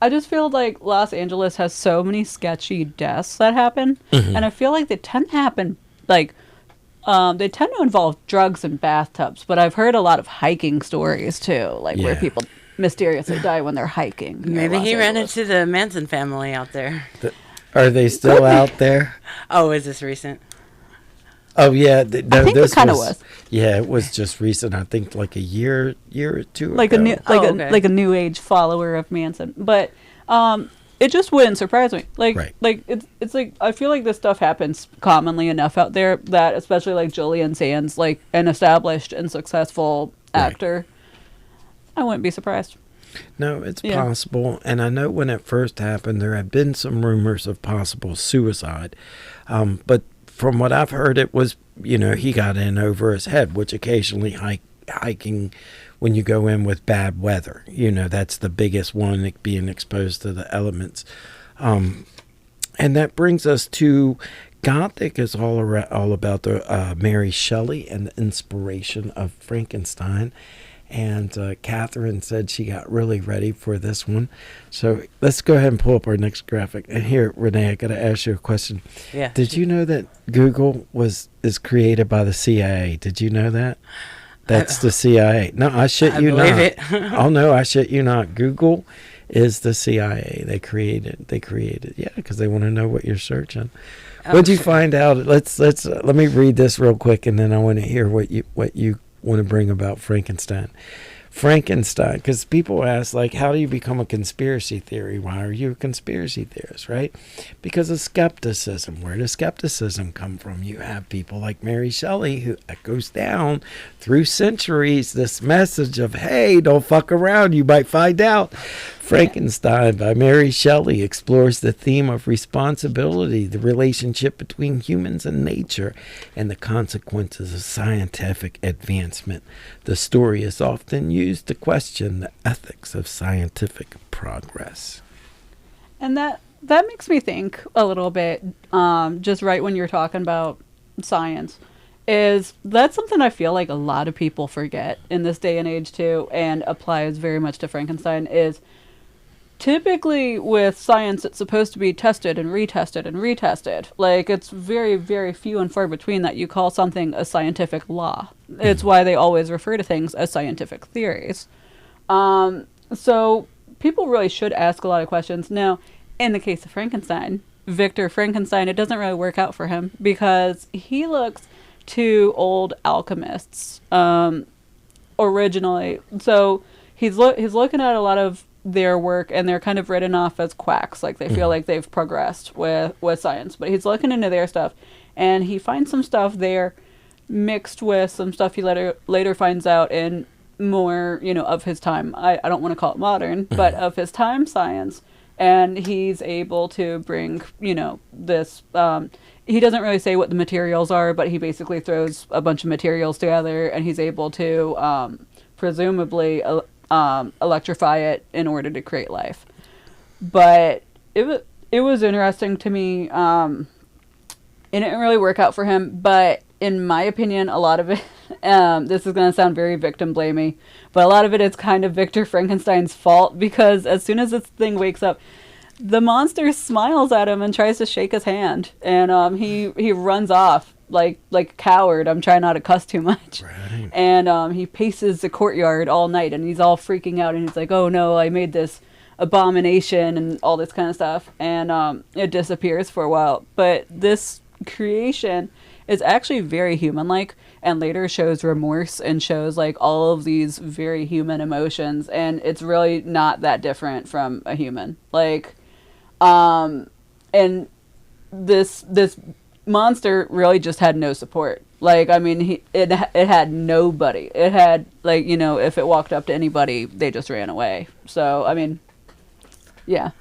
I just feel like Los Angeles has so many sketchy deaths that happen. And I feel like they tend to happen, like... they tend to involve drugs and bathtubs, but I've heard a lot of hiking stories too, like where people mysteriously die when they're hiking. Maybe he ran into the Manson family out there. Are they still out there? Oh, is this recent? Oh yeah, I think it kind of was. Yeah, it was just recent. I think like a year or two like ago. Like a new age follower of Manson, but it just wouldn't surprise me. Like it's like I feel like this stuff happens commonly enough out there that especially like Julian Sands, like an established and successful actor, I wouldn't be surprised. No, it's possible. And I know when it first happened, there had been some rumors of possible suicide. But from what I've heard, it was, he got in over his head, which occasionally hiking, when you go in with bad weather, that's the biggest one, being exposed to the elements. And that brings us to Gothic is all about the Mary Shelley and the inspiration of Frankenstein. And Kathryn said she got really ready for this one. So let's go ahead and pull up our next graphic. And here, Renee, I got to ask you a question. Yeah. Did you know that Google is created by the CIA? Did you know that? That's the CIA. No, I shit you not. I believe it. Oh no, I shit you not. Google is the CIA. They created. Yeah, because they want to know what you're searching. What'd you find out? Let me read this real quick, and then I want to hear what you want to bring about Frankenstein, because people ask, like, how do you become a conspiracy theory? Why are you a conspiracy theorist, right? Because of skepticism. Where does skepticism come from? You have people like Mary Shelley who echoes down through centuries this message of, hey, don't fuck around, you might find out. Frankenstein by Mary Shelley explores the theme of responsibility, the relationship between humans and nature, and the consequences of scientific advancement. The story is often used to question the ethics of scientific progress. And that makes me think a little bit, just right when you're talking about science, that's something I feel like a lot of people forget in this day and age too, and applies very much to Frankenstein, is typically with science, it's supposed to be tested and retested and retested. Like, it's very, very few and far between that you call something a scientific law. It's why they always refer to things as scientific theories. So people really should ask a lot of questions. Now, in the case of Frankenstein, Victor Frankenstein, it doesn't really work out for him because he looks to old alchemists originally. So he's looking at a lot of their work, and they're kind of written off as quacks, like they feel like they've progressed with science. But he's looking into their stuff, and he finds some stuff there mixed with some stuff he later finds out in more, of his time. I don't want to call it modern, but of his time science. And he's able to bring, this, he doesn't really say what the materials are, but he basically throws a bunch of materials together, and he's able to presumably electrify it in order to create life. But it was interesting to me. It didn't really work out for him, but in my opinion, a lot of it, this is going to sound very victim blamey, but a lot of it is kind of Victor Frankenstein's fault, because as soon as this thing wakes up, the monster smiles at him and tries to shake his hand, and he runs off like a coward. I'm trying not to cuss too much. Right. And he paces the courtyard all night, and he's all freaking out, and he's like, "Oh no, I made this abomination," and all this kind of stuff, and it disappears for a while. But this creation is actually very human-like, and later shows remorse and shows like all of these very human emotions, and it's really not that different from a human. Like, and this monster really just had no support. Like, I mean, it had nobody. It had, like, you know, if it walked up to anybody, they just ran away. So, I mean, yeah.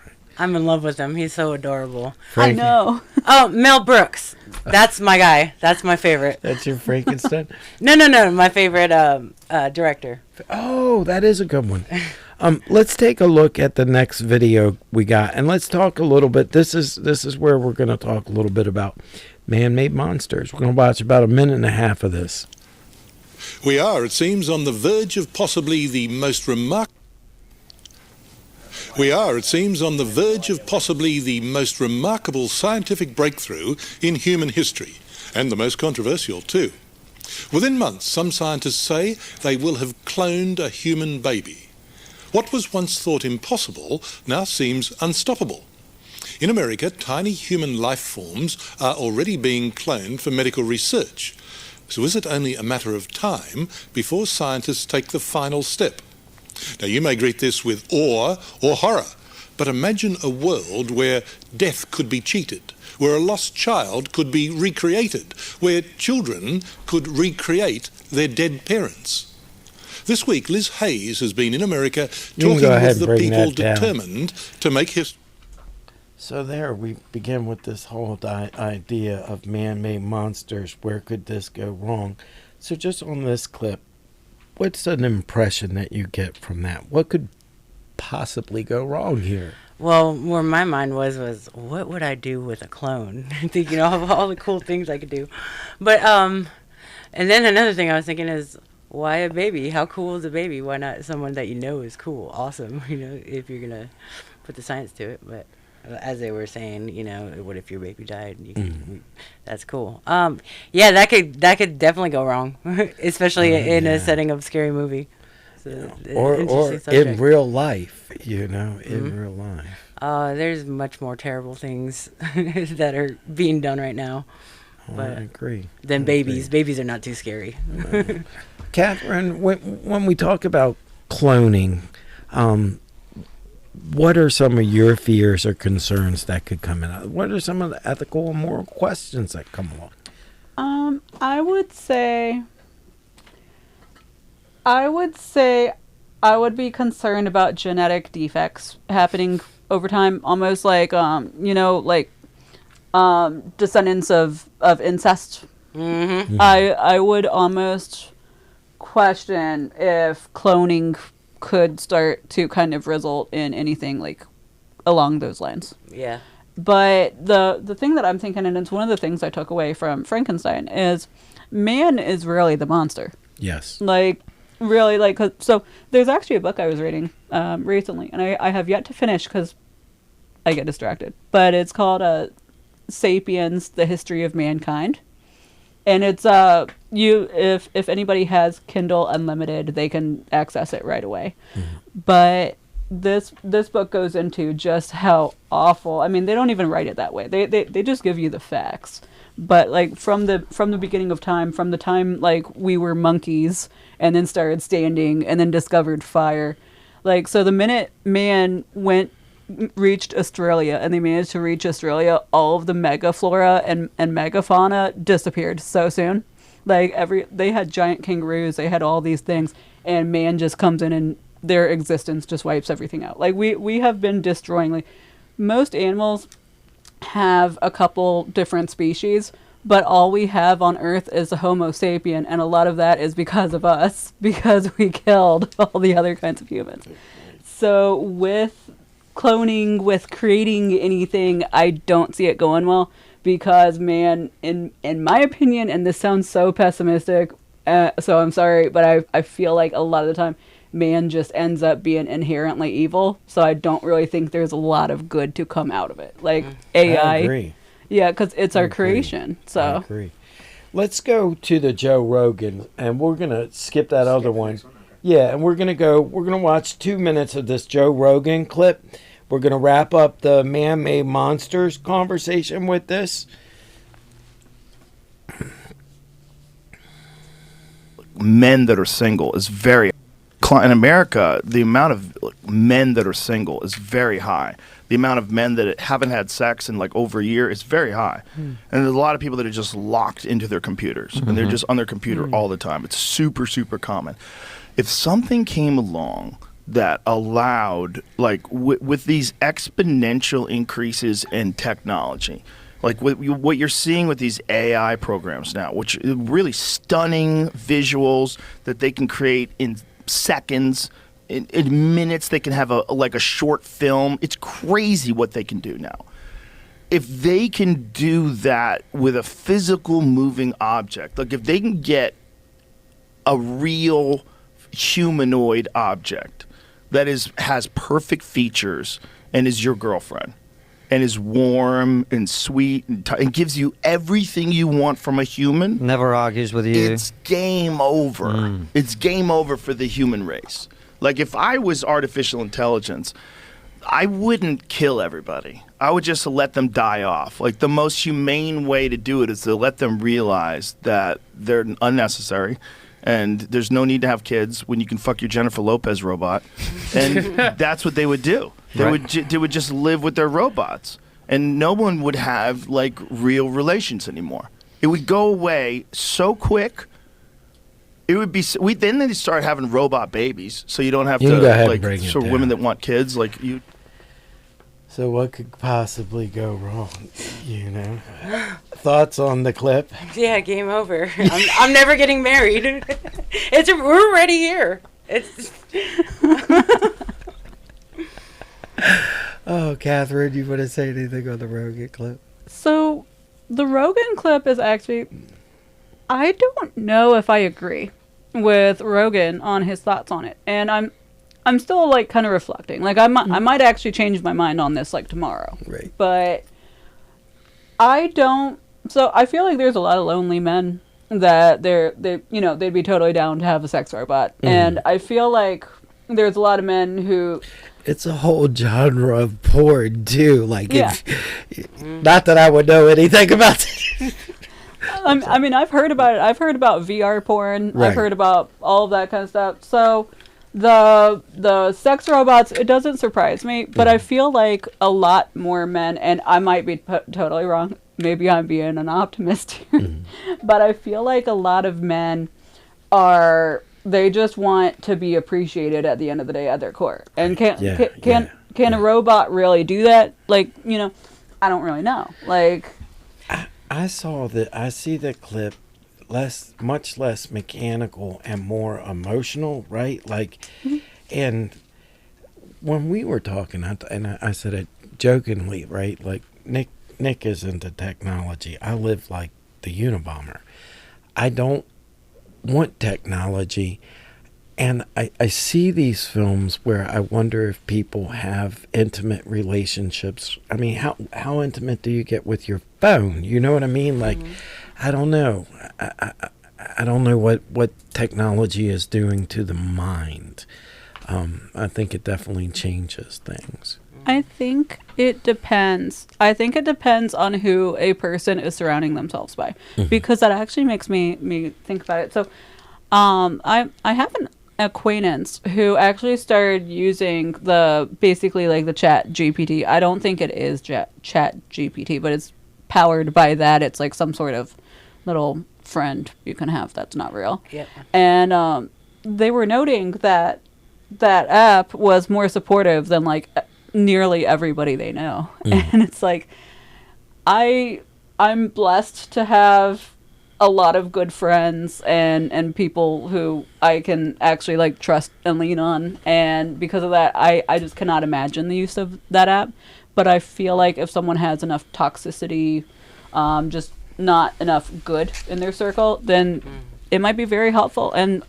I'm in love with him. He's so adorable. Frankie. I know. Oh, Mel Brooks. That's my guy. That's my favorite. That's your Frankenstein? No. My favorite director. Oh, that is a good one. Let's take a look at the next video we got, and let's talk a little bit. This is where we're going to talk a little bit about man-made monsters. We're going to watch about 1.5 minutes of this. We are, it seems, on the verge of possibly the most remarkable scientific breakthrough in human history, and the most controversial too. Within months, some scientists say they will have cloned a human baby. What was once thought impossible now seems unstoppable. In America, tiny human life forms are already being cloned for medical research. So is it only a matter of time before scientists take the final step? Now, you may greet this with awe or horror, but imagine a world where death could be cheated, where a lost child could be recreated, where children could recreate their dead parents. This week, Liz Hayes has been in America talking with the people determined to make history. So there we begin with this whole idea of man-made monsters. Where could this go wrong? So just on this clip, what's an impression that you get from that? What could possibly go wrong here? Well, where my mind was what would I do with a clone? Thinking of all the cool things I could do. But and then another thing I was thinking is, why a baby? How cool is a baby? Why not someone that you know is cool, awesome? You know, if you're gonna put the science to it. But as they were saying, you know, what if your baby died? You can, that's cool. Yeah, that could definitely go wrong, especially in a setting of scary movie. So, or in real life, you know, in real life. There's much more terrible things that are being done right now. But I agree. Than babies. Babies are not too scary. Kathryn, when we talk about cloning, what are some of your fears or concerns that could come in? What are some of the ethical and moral questions that come along? I would say I would be concerned about genetic defects happening over time, almost like you know, like descendants of incest. Mm-hmm. I would almost question if cloning could start to kind of result in anything like along those lines. Yeah. But the thing that I'm thinking, and it's one of the things I took away from Frankenstein, is man is really the monster. Yes. Like, really, like, so there's actually a book I was reading recently, and I have yet to finish because I get distracted. But it's called Sapiens, The History of Mankind. And it's if anybody has Kindle Unlimited, they can access it right away. But this book goes into just how awful. I mean, they don't even write it that way. They just give you the facts. But like from the beginning of time, from the time like we were monkeys and then started standing and then discovered fire, like, so the minute man reached Australia and they managed to reach Australia, all of the megaflora and megafauna disappeared so soon. Like they had giant kangaroos, they had all these things, and man just comes in and their existence just wipes everything out. Like we have been destroying, like, most animals have a couple different species, but all we have on Earth is a Homo sapien, and a lot of that is because of us, because we killed all the other kinds of humans. So with cloning, with creating anything, I don't see it going well, because man, in my opinion, and this sounds so pessimistic, so I'm sorry, but I feel like a lot of the time man just ends up being inherently evil. So I don't really think there's a lot of good to come out of it. Like AI. I agree. Yeah, because it's I our agree. creation. So I agree. Let's go to the Joe Rogan, and we're going to skip that other one. Yeah, and we're going to watch 2 minutes of this Joe Rogan clip. We're going to wrap up the man-made monsters conversation with this. Men that are single is very in America. The amount of men that are single is very high. The amount of men that haven't had sex in like over a year is very high. And there's a lot of people that are just locked into their computers and they're just on their computer all the time. It's super, super common. If something came along that allowed, like with these exponential increases in technology, like what you're seeing with these AI programs now, which are really stunning visuals that they can create in seconds, in minutes, they can have a short film. It's crazy what they can do now. If they can do that with a physical moving object, like if they can get a real humanoid object that has perfect features and is your girlfriend and is warm and sweet and gives you everything you want from a human, never argues with you, it's game over. It's game over for the human race. Like if I was artificial intelligence, I wouldn't kill everybody. I would just let them die off. Like the most humane way to do it is to let them realize that they're unnecessary and there's no need to have kids when you can fuck your Jennifer Lopez robot. And that's what they would do. They would just live with their robots and no one would have like real relations anymore. It would go away so quick. It would be then they start having robot babies, so you don't have You to can go ahead and like bring it for down. women that want kids like you. So what could possibly go wrong? You know, thoughts on the clip? Yeah, game over. I'm never getting married. We're already here. It's. Oh, Kathryn, you want to say anything on the Rogan clip? So the Rogan clip is actually, I don't know if I agree with Rogan on his thoughts on it, and I'm still like kind of reflecting. Like I might actually change my mind on this like tomorrow. Right. But I don't. So I feel like there's a lot of lonely men that they'd be totally down to have a sex robot, and I feel like there's a lot of men who. It's a whole genre of porn too. Like, not that I would know anything about it. I mean, I've heard about it. I've heard about VR porn. Right. I've heard about all of that kind of stuff. So the sex robots, it doesn't surprise me, but I feel like a lot more men, and I might be totally wrong. Maybe I'm being an optimist here, but I feel like a lot of men they just want to be appreciated at the end of the day at their core. And can a robot really do that? Like, I don't really know. Like, I see the clip much less mechanical and more emotional, right? Like, and when we were talking, I said it jokingly, right? Like Nick is into technology. I live like the Unabomber. I don't want technology, and I see these films where I wonder if people have intimate relationships. I mean, how intimate do you get with your phone? You know what I mean? Like, I don't know. I don't know what technology is doing to the mind. I think it definitely changes things. I think it depends. I think it depends on who a person is surrounding themselves by, because that actually makes me think about it. So, I have an acquaintance who actually started using basically like the Chat GPT. I don't think it is Chat GPT, but it's powered by that. It's like some sort of little friend you can have that's not real. Yeah. And they were noting that app was more supportive than like nearly everybody they know. And it's like I'm blessed to have a lot of good friends and people who I can actually like trust and lean on, and because of that I just cannot imagine the use of that app. But I feel like if someone has enough toxicity, just not enough good in their circle, then it might be very helpful, and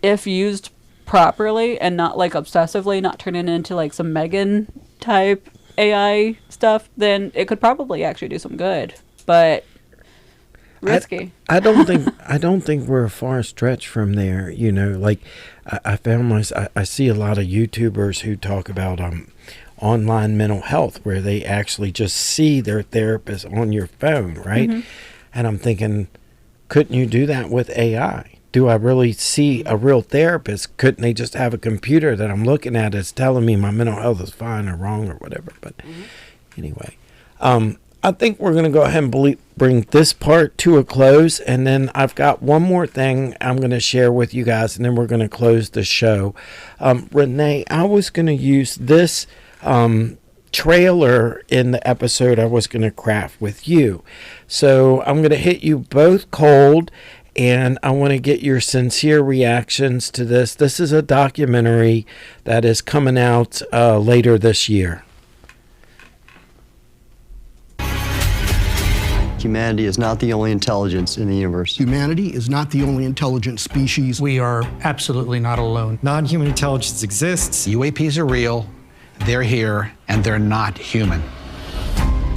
if used properly and not like obsessively, not turn it into like some Megan type AI stuff, then it could probably actually do some good. But risky. I don't think we're a far stretch from there. You know, like I found I see a lot of YouTubers who talk about online mental health, where they actually just see their therapist on your phone, right? Mm-hmm. And I'm thinking, couldn't you do that with AI? Do I really see a real therapist? Couldn't they just have a computer that I'm looking at that's telling me my mental health is fine or wrong or whatever? But anyway, I think we're going to go ahead and bring this part to a close. And then I've got one more thing I'm going to share with you guys, and then we're going to close the show. Renee, I was going to use this trailer in the episode I was going to craft with you. So I'm going to hit you both cold, and I want to get your sincere reactions to this. This is a documentary that is coming out later this year. Humanity is not the only intelligence in the universe. Humanity is not the only intelligent species. We are absolutely not alone. Non-human intelligence exists. UAPs are real, they're here, and they're not human.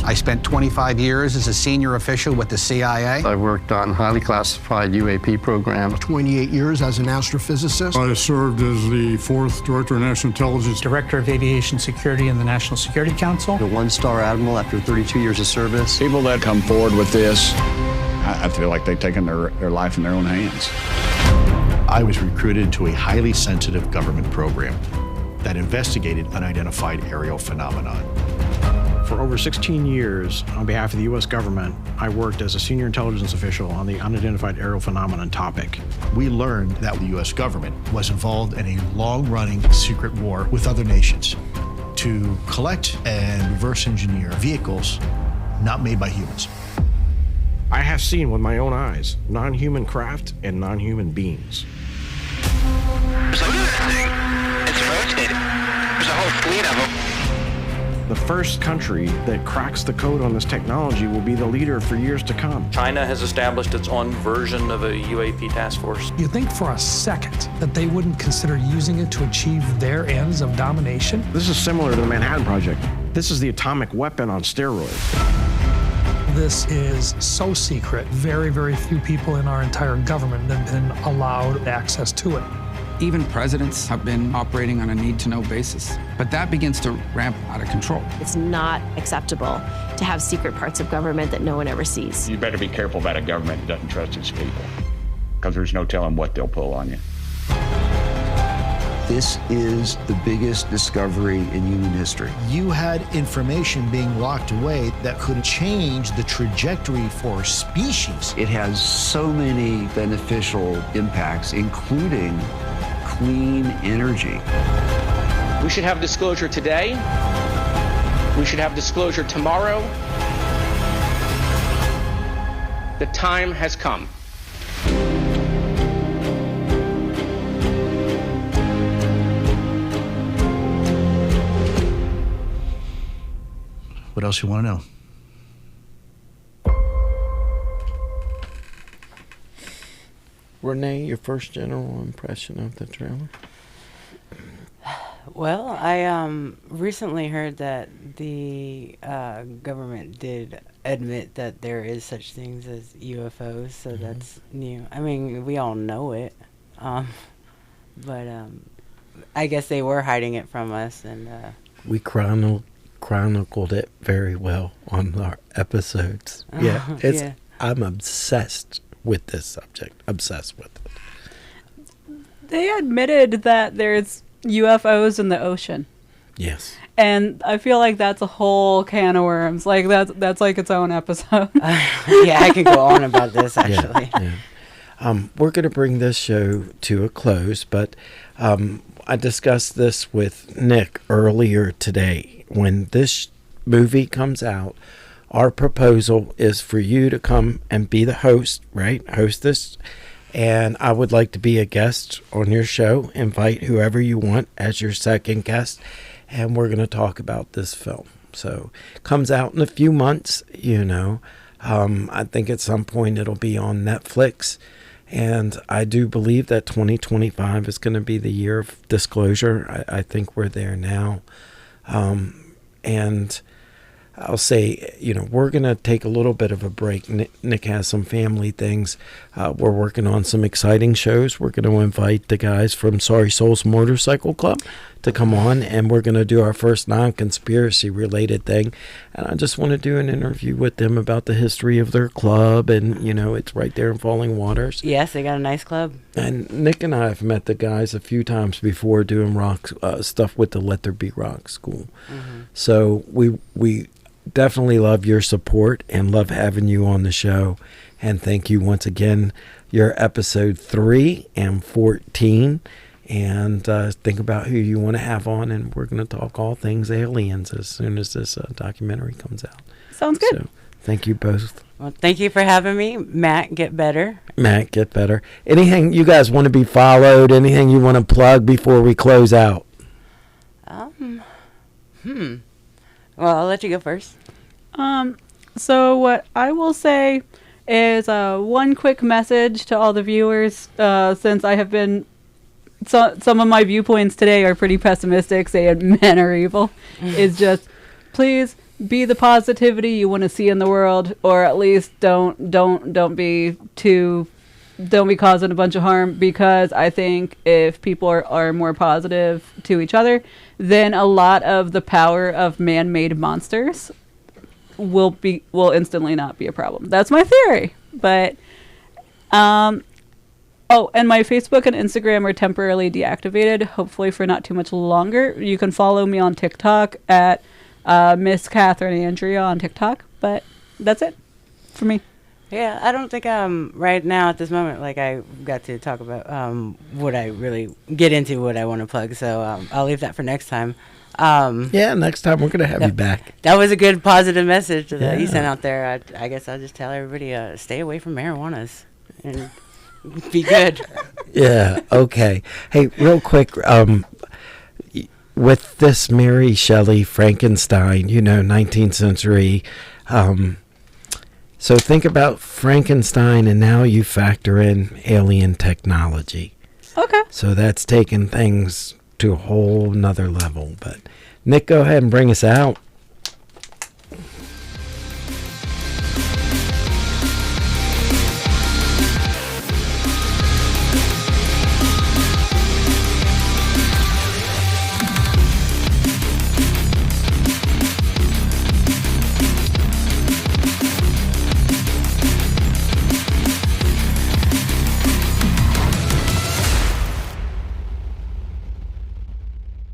I spent 25 years as a senior official with the CIA. I worked on highly classified UAP programs. 28 years as an astrophysicist. I served as the 4th Director of National Intelligence. Director of Aviation Security in the National Security Council. A one-star admiral after 32 years of service. People that come forward with this, I feel like they've taken their life in their own hands. I was recruited to a highly sensitive government program that investigated unidentified aerial phenomenon. For over 16 years, on behalf of the U.S. government, I worked as a senior intelligence official on the unidentified aerial phenomenon topic. We learned that the U.S. government was involved in a long-running secret war with other nations to collect and reverse engineer vehicles not made by humans. I have seen with my own eyes non-human craft and non-human beings. So look at that thing. It's rotating. There's a whole fleet of them. The first country that cracks the code on this technology will be the leader for years to come. China has established its own version of a UAP task force. You think for a second that they wouldn't consider using it to achieve their ends of domination? This is similar to the Manhattan Project. This is the atomic weapon on steroids. This is so secret, very, very few people in our entire government have been allowed access to it. Even presidents have been operating on a need-to-know basis, but that begins to ramp out of control. It's not acceptable to have secret parts of government that no one ever sees. You better be careful about a government that doesn't trust its people, because there's no telling what they'll pull on you. This is the biggest discovery in human history. You had information being locked away that could change the trajectory for species. It has so many beneficial impacts, including clean energy. We should have disclosure today. We should have disclosure tomorrow. The time has come. What else you want to know? Renee, your first general impression of the trailer? Well, I recently heard that the government did admit that there is such things as UFOs, so that's new. I mean, we all know it, but I guess they were hiding it from us, and we chronicled it very well on our episodes. Yeah, yeah. I'm obsessed with this subject. Obsessed with it. They admitted that there's UFOs in the ocean. Yes. And I feel like that's a whole can of worms. Like that's like its own episode. Yeah, I could go on about this actually. Yeah. We're going to bring this show to a close, but I discussed this with Nick earlier today. When this movie comes out, our proposal is for you to come and be the host, right? Host this. And I would like to be a guest on your show. Invite whoever you want as your second guest. And we're going to talk about this film. So it comes out in a few months, you know. I think at some point it'll be on Netflix. And I do believe that 2025 is going to be the year of disclosure. I think we're there now. And I'll say, we're going to take a little bit of a break. Nick has some family things. We're working on some exciting shows. We're going to invite the guys from Sorry Souls Motorcycle Club to come on, and we're going to do our first non-conspiracy related thing. And I just want to do an interview with them about the history of their club, and, it's right there in Falling Waters. Yes, they got a nice club. And Nick and I have met the guys a few times before doing rock stuff with the Let There Be Rock School. Mm-hmm. So we definitely love your support and love having you on the show. And thank you once again. You're episode 3 and 14. And think about who you want to have on. And we're going to talk all things aliens as soon as this documentary comes out. Sounds good. So thank you both. Well, thank you for having me. Matt, get better. Matt, get better. Anything you guys want to be followed? Anything you want to plug before we close out? Well, I'll let you go first. So what I will say is one quick message to all the viewers, since I have been, some of my viewpoints today are pretty pessimistic, saying men are evil, is just please be the positivity you want to see in the world, or at least don't be causing a bunch of harm, because I think if people are more positive to each other, then a lot of the power of man-made monsters will instantly not be a problem. That's my theory. But and my Facebook and Instagram are temporarily deactivated, hopefully for not too much longer. You can follow me on TikTok at Miss Kathryn Andrea on TikTok, but that's it for me. Yeah, I don't think right now at this moment, like, I got to talk about what I really get into, what I want to plug. So I'll leave that for next time. Yeah, next time we're going to have you back. That was a good positive message that you sent out there. I guess I'll just tell everybody, stay away from marijuanas and be good. Yeah, okay. Hey, real quick, with this Mary Shelley Frankenstein, 19th century, so think about Frankenstein, and now you factor in alien technology. Okay. So that's taking things to a whole nother level. But Nick, go ahead and bring us out.